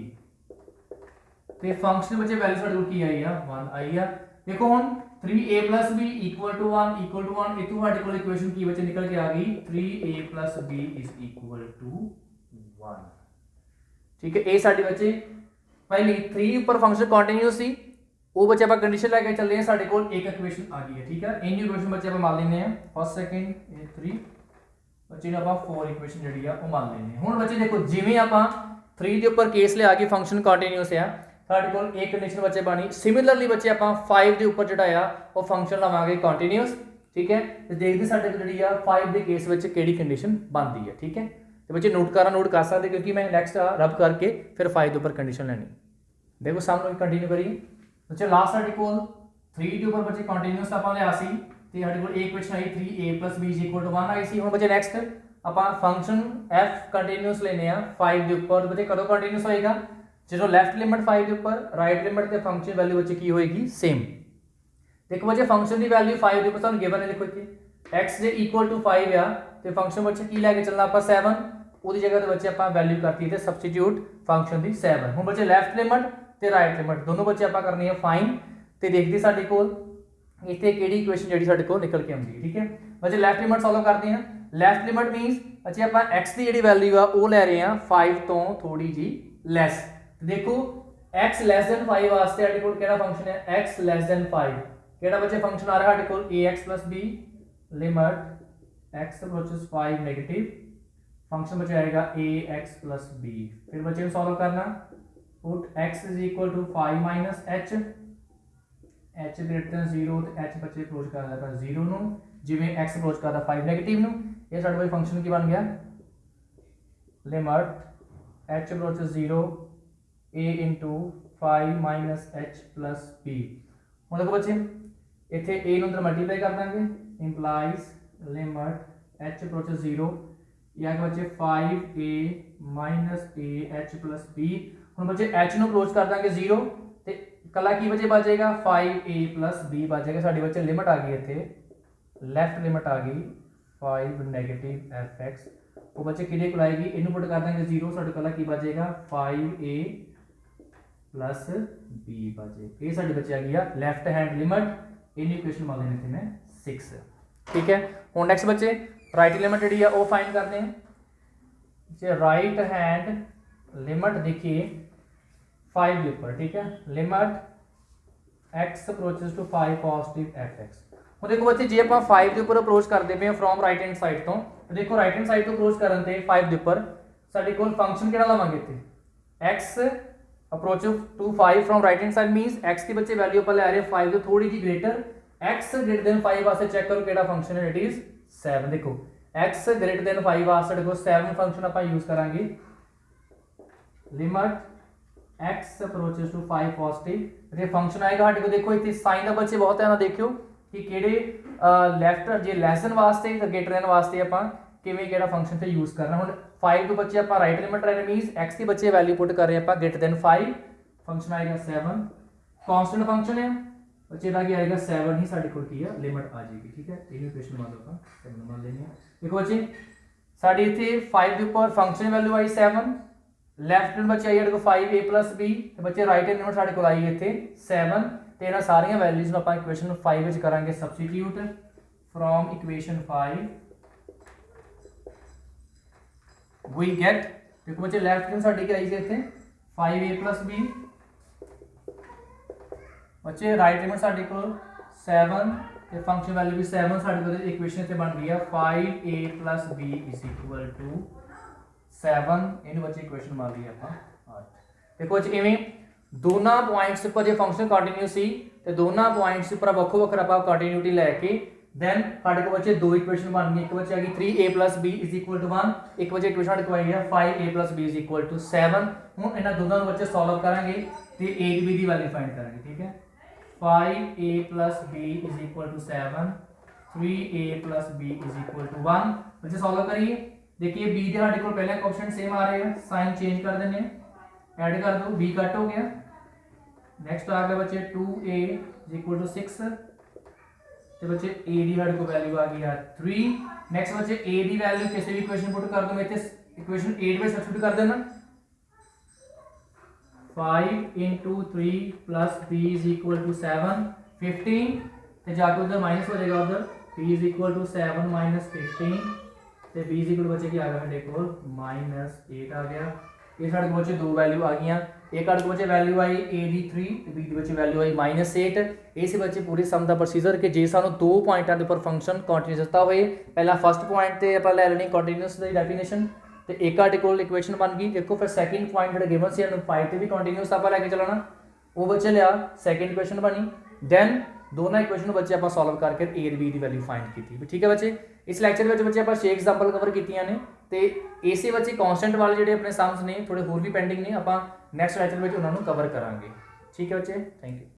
[SPEAKER 1] ਤੇ ਫੰਕਸ਼ਨ ਵਿੱਚ ਵੈਲਿਊ ਸਾਡੇ ਕੋਲ ਕੀ ਆਈ ਆ 1 ਆਈ ਆ देखो हम 3a plus b equal to 1 इतु हमारे को इक्वेशन की बच्चे निकल के आ गई 3a plus b is equal to 1 ठीक है ए साडी बच्चे पहली 3 ऊपर फंक्शन कंटीन्यूअस सी वो बच्चे ਆਪਾਂ कंडीशन लेके चल रहे हैं साडे कोल एक इक्वेशन आ गई है ठीक है इन इक्वेशन बच्चे ਆਪਾਂ मान लेने हैं फर्स्ट सेकंड ए 3 बच्चे ने ਆਪਾਂ 4 इक्वेशन ਜਿਹੜੀ ਆ ਉਹ मान लेने हैं ਹੁਣ ਬੱਚੇ ਦੇਖੋ ਜਿਵੇਂ ਆਪਾਂ 3 ਦੇ ਉੱਪਰ ਕੇਸ ਲਿਆ ਕੇ ਫੰਕਸ਼ਨ ਕੰਟੀਨਿਊਅਸ ਆ ਸਾਡੇ ਕੋਲ ਇੱਕ ਕੰਡੀਸ਼ਨ ਬੱਚੇ ਬਣੀ ਸਿਮਿਲਰਲੀ ਬੱਚੇ ਆਪਾਂ 5 ਦੇ ਉੱਪਰ ਜਿਹੜਾ ਆ ਉਹ ਫੰਕਸ਼ਨ ਲਵਾਂਗੇ ਕੰਟੀਨਿਊਅਸ ਠੀਕ ਹੈ ਤੇ ਦੇਖਦੇ ਸਾਡੇ ਕੋਲ ਜਿਹੜੀ ਆ 5 ਦੇ ਕੇਸ ਵਿੱਚ ਕਿਹੜੀ ਕੰਡੀਸ਼ਨ ਬਣਦੀ ਹੈ ਠੀਕ ਹੈ ਤੇ ਬੱਚੇ ਨੋਟ ਕਰ ਸਕਦੇ ਕਿਉਂਕਿ ਮੈਂ ਨੈਕਸਟ ਰਬ ਕਰਕੇ ਫਿਰ 5 ਦੇ ਉੱਪਰ ਕੰਡੀਸ਼ਨ ਲੈਣੀ ਦੇਖੋ ਸਾਹਮਣੇ ਕੰਟੀਨਿਊ ਕਰੀਏ ਬੱਚੇ ਲਾਸਟ ਸਾਡੇ ਕੋਲ 3 ਦੇ ਉੱਪਰ ਬੱਚੇ ਕੰਟੀਨਿਊਅਸ ਆਪਾਂ ਲਿਆ ਸੀ ਤੇ ਸਾਡੇ ਕੋਲ ਇੱਕ ਕੁਐਸਚਨ ਆਈ 3a b 1 ਆਈ ਸੀ ਹੁਣ ਬੱਚੇ ਨੈਕਸਟ ਆਪਾਂ ਫੰਕਸ਼ਨ f ਕੰਟੀਨਿਊਅਸ ਲੈਨੇ ਆ 5 ਦੇ ਉੱਪਰ ਬੱਚੇ ਕਦੋਂ ਕੰਟੀਨਿਊਅਸ ਹੋਏਗਾ ਜਦੋਂ ਲੈਫਟ ਲਿਮਟ 5 ਦੇ ਉੱਪਰ ਰਾਈਟ ਲਿਮਟ ਤੇ ਫੰਕਸ਼ਨ ਵੈਲਿਊ ਵਿੱਚ ਕੀ ਹੋਏਗੀ ਸੇਮ ਦੇਖੋ ਬੱਚੇ ਫੰਕਸ਼ਨ ਦੀ ਵੈਲਿਊ 5 ਦੇ ਉੱਪਰ ਤੁਹਾਨੂੰ ਗਿਵਨ ਹੈ ਦੇਖੋ ਇੱਥੇ x ਦੇ ਇਕੁਅਲ ਟੂ 5 ਆ ਤੇ ਫੰਕਸ਼ਨ ਵਿੱਚ ਕੀ ਲੈ ਕੇ ਚੱਲਣਾ ਆਪਾਂ 7 ਉਹਦੀ ਜਗ੍ਹਾ ਤੇ ਬੱਚੇ ਆਪਾਂ ਵੈਲਿਊ ਕਰਤੀ ਤੇ ਸਬਸਟੀਟਿਊਟ ਫੰਕਸ਼ਨ ਦੀ 7 ਹੁਣ ਬੱਚੇ ਲੈਫਟ ਲਿਮਟ ਤੇ ਰਾਈਟ ਲਿਮਟ ਦੋਨੋਂ ਬੱਚੇ ਆਪਾਂ ਕਰਨੀ ਹੈ ਫਾਈਨ ਤੇ ਦੇਖਦੇ ਸਾਡੇ ਕੋਲ ਇੱਥੇ ਕਿਹੜੀ ਇਕੁਏਸ਼ਨ ਜਿਹੜੀ ਸਾਡੇ ਕੋਲ ਨਿਕਲ ਕੇ ਆਉਂਦੀ ਹੈ ਠੀਕ ਹੈ ਬੱਚੇ ਲੈਫਟ ਲਿਮਟ ਸੋਲਵ ਕਰਦੇ ਹਾਂ ਲੈਫਟ ਲਿਮਟ ਮੀਨਸ ਬੱਚੇ ਆਪਾਂ x ਦੀ ਜਿਹੜੀ ਵੈਲਿਊ ਆ ਉਹ ਲੈ ਰਹੇ ਹਾਂ 5 ਤੋਂ ਥੋੜੀ ਜੀ ਲੈਸ देखो x less than 5 वास्ते ਸਾਡੇ ਕੋਲ ਕਿਹੜਾ ਫੰਕਸ਼ਨ ਹੈ x less than 5 ਕਿਹੜਾ ਬੱਚੇ ਫੰਕਸ਼ਨ ਆ ਰਿਹਾ ਸਾਡੇ ਕੋਲ ax b limit x approaches 5 negative function ਬਚ ਜਾਏਗਾ ax b ਫਿਰ ਬੱਚੇ ਨੂੰ ਸੋਲਵ ਕਰਨਾ ਪੁੱਟ x is equal to 5 minus h h greater than 0 ਤੇ h ਬੱਚੇ ਅਪਰੋਚ ਕਰਦਾ 0 ਨੂੰ ਜਿਵੇਂ x ਅਪਰੋਚ ਕਰਦਾ 5 ਨੈਗੇਟਿਵ ਨੂੰ ਇਹ ਸਾਡੇ ਕੋਲ ਫੰਕਸ਼ਨ ਕੀ ਬਣ ਗਿਆ limit h approaches 0 a into 5 minus h plus b ਹੁਣ ਦੇਖੋ ਬੱਚੇ ਇੱਥੇ a ਨੂੰ ਅੰਦਰ ਮਲਟੀਪਲਾਈ ਕਰ ਦਾਂਗੇ implies limit h approaches 0 ਇਹ ਆ ਗਿਆ ਬੱਚੇ 5a minus a h plus b ਹੁਣ ਬੱਚੇ h ਨੂੰ ਅਪਰੋਚ ਕਰ ਦਾਂਗੇ 0 ਤੇ ਕੱਲਾ ਕੀ ਬੱਚੇ ਬਚ ਜਾਏਗਾ 5a plus b ਬਚ ਜਾਏਗਾ ਸਾਡੀ ਬੱਚੇ ਲਿਮਟ ਆ ਗਈ ਇੱਥੇ ਲੈਫਟ ਲਿਮਟ ਆ ਗਈ 5 ਨੈਗੇਟਿਵ fx ਉਹ ਬੱਚੇ ਕਿਹਦੇ ਕੋਲ ਆਏਗੀ ਇਹਨੂੰ ਪੁੱਟ ਕਰ ਦਾਂਗੇ 0 ਸਾਡੇ ਕੱਲਾ ਕੀ ਬਚ ਜਾਏਗਾ 5a प्लस b बचे ये साडी बची आ गई left hand limit in equation मान लेने थे मैं 6 ठीक है हुन नेक्स्ट बच्चे राइट लिमिट जेडी है वो फाइंड करते हैं जे राइट हैंड लिमिट देखिए 5 के ऊपर ठीक है limit x approaches to 5 positive fx ਹੁਣ ਦੇਖੋ ਬੱਚੇ ਜੇ ਆਪਾਂ 5 ਦੇ ਉੱਪਰ ਅਪਰੋਚ ਕਰਦੇ ਪਏ ਫਰੋਮ ਰਾਈਟ ਹੈਂਡ ਸਾਈਡ ਤੋਂ ਦੇਖੋ ਰਾਈਟ ਹੈਂਡ ਸਾਈਡ ਤੋਂ ਅਪਰੋਚ ਕਰਨ ਤੇ 5 ਦੇ ਉੱਪਰ ਸਾਡੇ ਕੋਲ ਫੰਕਸ਼ਨ ਕਿਹੜਾ ਲਵਾਂਗੇ ਇੱਥੇ x approach to 5 from right hand side means x की बच्चे वैल्यू पर ले आ रहे हैं 5 तो थोड़ी जी ग्रेटर x greater than 5 वास्ते चेक करो केड़ा फंक्शन है इट इज 7 देखो x greater than 5 वास्ते देखो 7 फंक्शन अपन यूज करांगे limit x approaches to 5 positive ये फंक्शन आएगा हटे को देखो इतने साइन दा बच्चे बहुत है ना देखियो कि केड़े लेफ्ट जे लेस देन वास्ते ते ग्रेटर देन वास्ते अपन किवें केड़ा फंक्शन ते यूज करना हुन 5 ਤੋਂ ਬੱਚੇ ਆਪਾਂ ਰਾਈਟ ਲਿਮਟ ਲੈਣੇ ਮੀਨਸ x ਦੀ ਬੱਚੇ ਵੈਲਿਊ ਪੁੱਟ ਕਰ ਰਹੇ ਆਪਾਂ ਗ੍ਰੇਟਰ ਦੈਨ 5 ਫੰਕਸ਼ਨ ਆਏਗਾ 7 ਕਾਂਸਟੈਂਟ ਫੰਕਸ਼ਨ ਹੈ ਬੱਚੇ ਦਾ ਕੀ ਆਏਗਾ 7 ਹੀ ਸਾਡੇ ਕੋਲ ਕੀ ਹੈ ਲਿਮਟ ਆ ਜਾਏਗੀ ਠੀਕ ਹੈ ਇਹਨੂੰ ਇਕੁਏਸ਼ਨ ਮੰਨ ਲਓ ਆਪਾਂ 7 ਮੰਨ ਲੈਂਦੇ ਹਾਂ ਦੇਖੋ ਬੱਚੇ ਸਾਡੀ ਇੱਥੇ 5 ਦੇ ਉੱਪਰ ਫੰਕਸ਼ਨ ਵੈਲਿਊ ਆਈ 7 ਲੈਫਟ ਲਿਮਟ ਬੱਚੇ ਆਈ ਸਾਡੇ ਕੋਲ 5a + b ਤੇ ਬੱਚੇ ਰਾਈਟ ਹੈਂਡ ਲਿਮਟ ਸਾਡੇ ਕੋਲ ਆਈ ਇੱਥੇ 7 ਤੇ ਇਹਨਾਂ ਸਾਰੀਆਂ ਵੈਲਿਊਜ਼ ਨੂੰ ਆਪਾਂ ਇਕੁਏਸ਼ਨ 5 ਵਿੱਚ ਕਰਾਂਗੇ substitute from equation 5 we get ਦੇਖੋ ਬੱਚੇ ਲੈਫਟ ਲਿਮਟ ਸਾਡੀ ਕੀ ਆਈ ਸੀ ਇੱਥੇ 5a + b ਬੱਚੇ ਰਾਈਟ ਲਿਮਟ ਸਾਡੇ ਕੋਲ 7 ਤੇ ਫੰਕਸ਼ਨ ਵੈਲਿਊ ਵੀ 7 ਸਾਡੇ ਕੋਲ ਇਕੁਏਸ਼ਨ ਇੱਥੇ ਬਣ ਗਈ ਆ 5a + b = 7 ਇਹਨੂੰ ਬੱਚੇ ਇਕੁਏਸ਼ਨ ਮੰਨ ਲਈ ਆਪਾਂ 8 ਦੇਖੋ ਜੀ ਇਵੇਂ ਦੋਨਾਂ ਪੁਆਇੰਟਸ ਉੱਪਰ ਜੇ ਫੰਕਸ਼ਨ ਕੰਟੀਨਿਊ ਸੀ ਤੇ ਦੋਨਾਂ ਪੁਆਇੰਟਸ ਉੱਪਰ ਵੱਖੋ ਵੱਖਰਾ ਆਪਾਂ ਕੰਟੀਨਿਊਟੀ ਲੈ ਕੇ then ਸਾਡੇ ਕੋਲ ਬੱਚੇ ਦੋ ਇਕੁਏਸ਼ਨ ਬਣ ਗਈ ਇੱਕ ਬੱਚੇ ਆ ਗਈ 3a + b = 1 ਇੱਕ ਬੱਚੇ ਇਕੁਏਸ਼ਨ ਸਾਡੇ ਕੋਲ ਆਈ ਹੈ 5a + b = 7 ਹੁਣ ਇਹਨਾਂ ਦੋਨਾਂ ਨੂੰ ਬੱਚੇ ਸੋਲਵ ਕਰਾਂਗੇ ਤੇ a ਤੇ b ਦੀ ਵੈਲਿਊ ਫਾਈਂਡ ਕਰਾਂਗੇ ਠੀਕ ਹੈ 5a + b = 7 3a + b = 1 ਬੱਚੇ ਸੋਲਵ करिए देखिए b ਦੇ ਸਾਡੇ ਕੋਲ ਪਹਿਲਾ ਆਪਸ਼ਨ ਸੇਮ ਆ ਰਹੇ ਹੈ ਸਾਈਨ ਚੇਂਜ ਕਰ ਦਿੰਨੇ ਆ ਐਡ ਕਰ ਦੋ b ਕੱਟ ਹੋ ਗਿਆ नेक्स्ट आ गया बच्चे 2a = 6 ਤੇ ਬੱਚੇ a ਦੀ ਸਾਡੇ ਕੋਲ ਵੈਲਿਊ ਆ ਗਈ ਆ 3 नेक्स्ट ਬੱਚੇ a ਦੀ ਵੈਲਿਊ ਕਿਸੇ ਵੀ ਇਕੁਏਸ਼ਨ ਪੁੱਟ ਕਰ ਦੋ ਮੈਂ ਇੱਥੇ ਇਕੁਏਸ਼ਨ 8 ਵਿੱਚ ਸਬਸਟੀਟਿਊਟ ਕਰ ਦੇਣਾ 5 * 3 + b = 7 15 ਤੇ ਜਾ ਕੇ ਉਧਰ ਮਾਈਨਸ ਹੋ ਜਾਏਗਾ ਉਧਰ b = 7 - 15 ਤੇ b ਬੱਚੇ ਕੀ ਆ ਗਿਆ ਸਾਡੇ ਕੋਲ -8 ਆ ਗਿਆ ਇਹ ਸਾਡੇ ਕੋਲ ਬੱਚੇ ਦੋ ਵੈਲਿਊ ਆ ਗਈਆਂ एक ਸਾਡੇ ਕੋਲ ਬੱਚੇ ਵੈਲਿਊ ਆਈ a ਦੀ 3 ਤੇ b ਦੀ ਬੱਚੇ ਵੈਲਿਊ ਆਈ -8 ਇਹ ਸੀ ਬੱਚੇ ਪੂਰੇ ਸਮ ਦਾ ਪ੍ਰੋਸੀਜਰ ਕਿ ਜੇ ਸਾਨੂੰ ਦੋ ਪੁਆਇੰਟਾਂ ਦੇ ਉੱਪਰ ਫੰਕਸ਼ਨ ਕੰਟੀਨਿਊਸ ਦਿੱਤਾ ਹੋਏ ਪਹਿਲਾਂ ਫਸਟ ਪੁਆਇੰਟ ਤੇ ਆਪਾਂ ਲੈ ਲੈਣੀ ਕੰਟੀਨਿਊਸ ਦੀ ਡੈਫੀਨੇਸ਼ਨ ਤੇ ਇੱਕ ਸਾਡੇ ਕੋਲ ਇਕੁਏਸ਼ਨ ਬਣ ਗਈ ਦੇਖੋ ਫਿਰ ਸੈਕਿੰਡ ਪੁਆਇੰਟ ਜਿਹੜਾ ਗਿਵਨ ਸੀ ਇਹਨੂੰ 5 ਤੇ ਵੀ ਕੰਟੀਨਿਊਸ ਆਪਾਂ ਲੈ ਕੇ ਚੱਲਣਾ ਉਹ ਬੱਚੇ ਲਿਆ ਸੈਕਿੰਡ ਇਕੁਏਸ਼ਨ ਬਣੀ ਦੈਨ ਦੋਨਾਂ ਇਕੁਏਸ਼ਨ ਨੂੰ ਬੱਚੇ ਆਪਾਂ ਸੋਲਵ ਕਰਕੇ a ਤੇ b ਦੀ ਵੈਲਿਊ ਫਾਈਂਡ ਕੀਤੀ ਠੀਕ ਹੈ ਬੱਚੇ ਇਸ ਲੈਕਚਰ ਵਿੱਚ ਬੱਚੇ ਆਪਾਂ 6 ਐਗਜ਼ਾਮਪਲ ਕਵਰ ਕੀਤੀਆਂ ਨੇ ਤੇ ਇਸੇ ਬੱਚੇ ਕਨਸਟੈਂਟ ਵਾਲੇ ਜਿਹੜੇ ਆਪਣੇ ਸਮਸ ਨੇ ਥੋੜੇ ਹੋਰ ਵੀ ਪੈਂਡਿੰਗ ਨੇ ਆਪਾਂ ਨੈਕਸਟ ਲੈਕਚਰ ਵਿੱਚ ਉਹਨਾਂ ਨੂੰ ਕਵਰ ਕਰਾਂਗੇ ਠੀਕ ਹੈ ਬੱਚੇ ਥੈਂਕ ਯੂ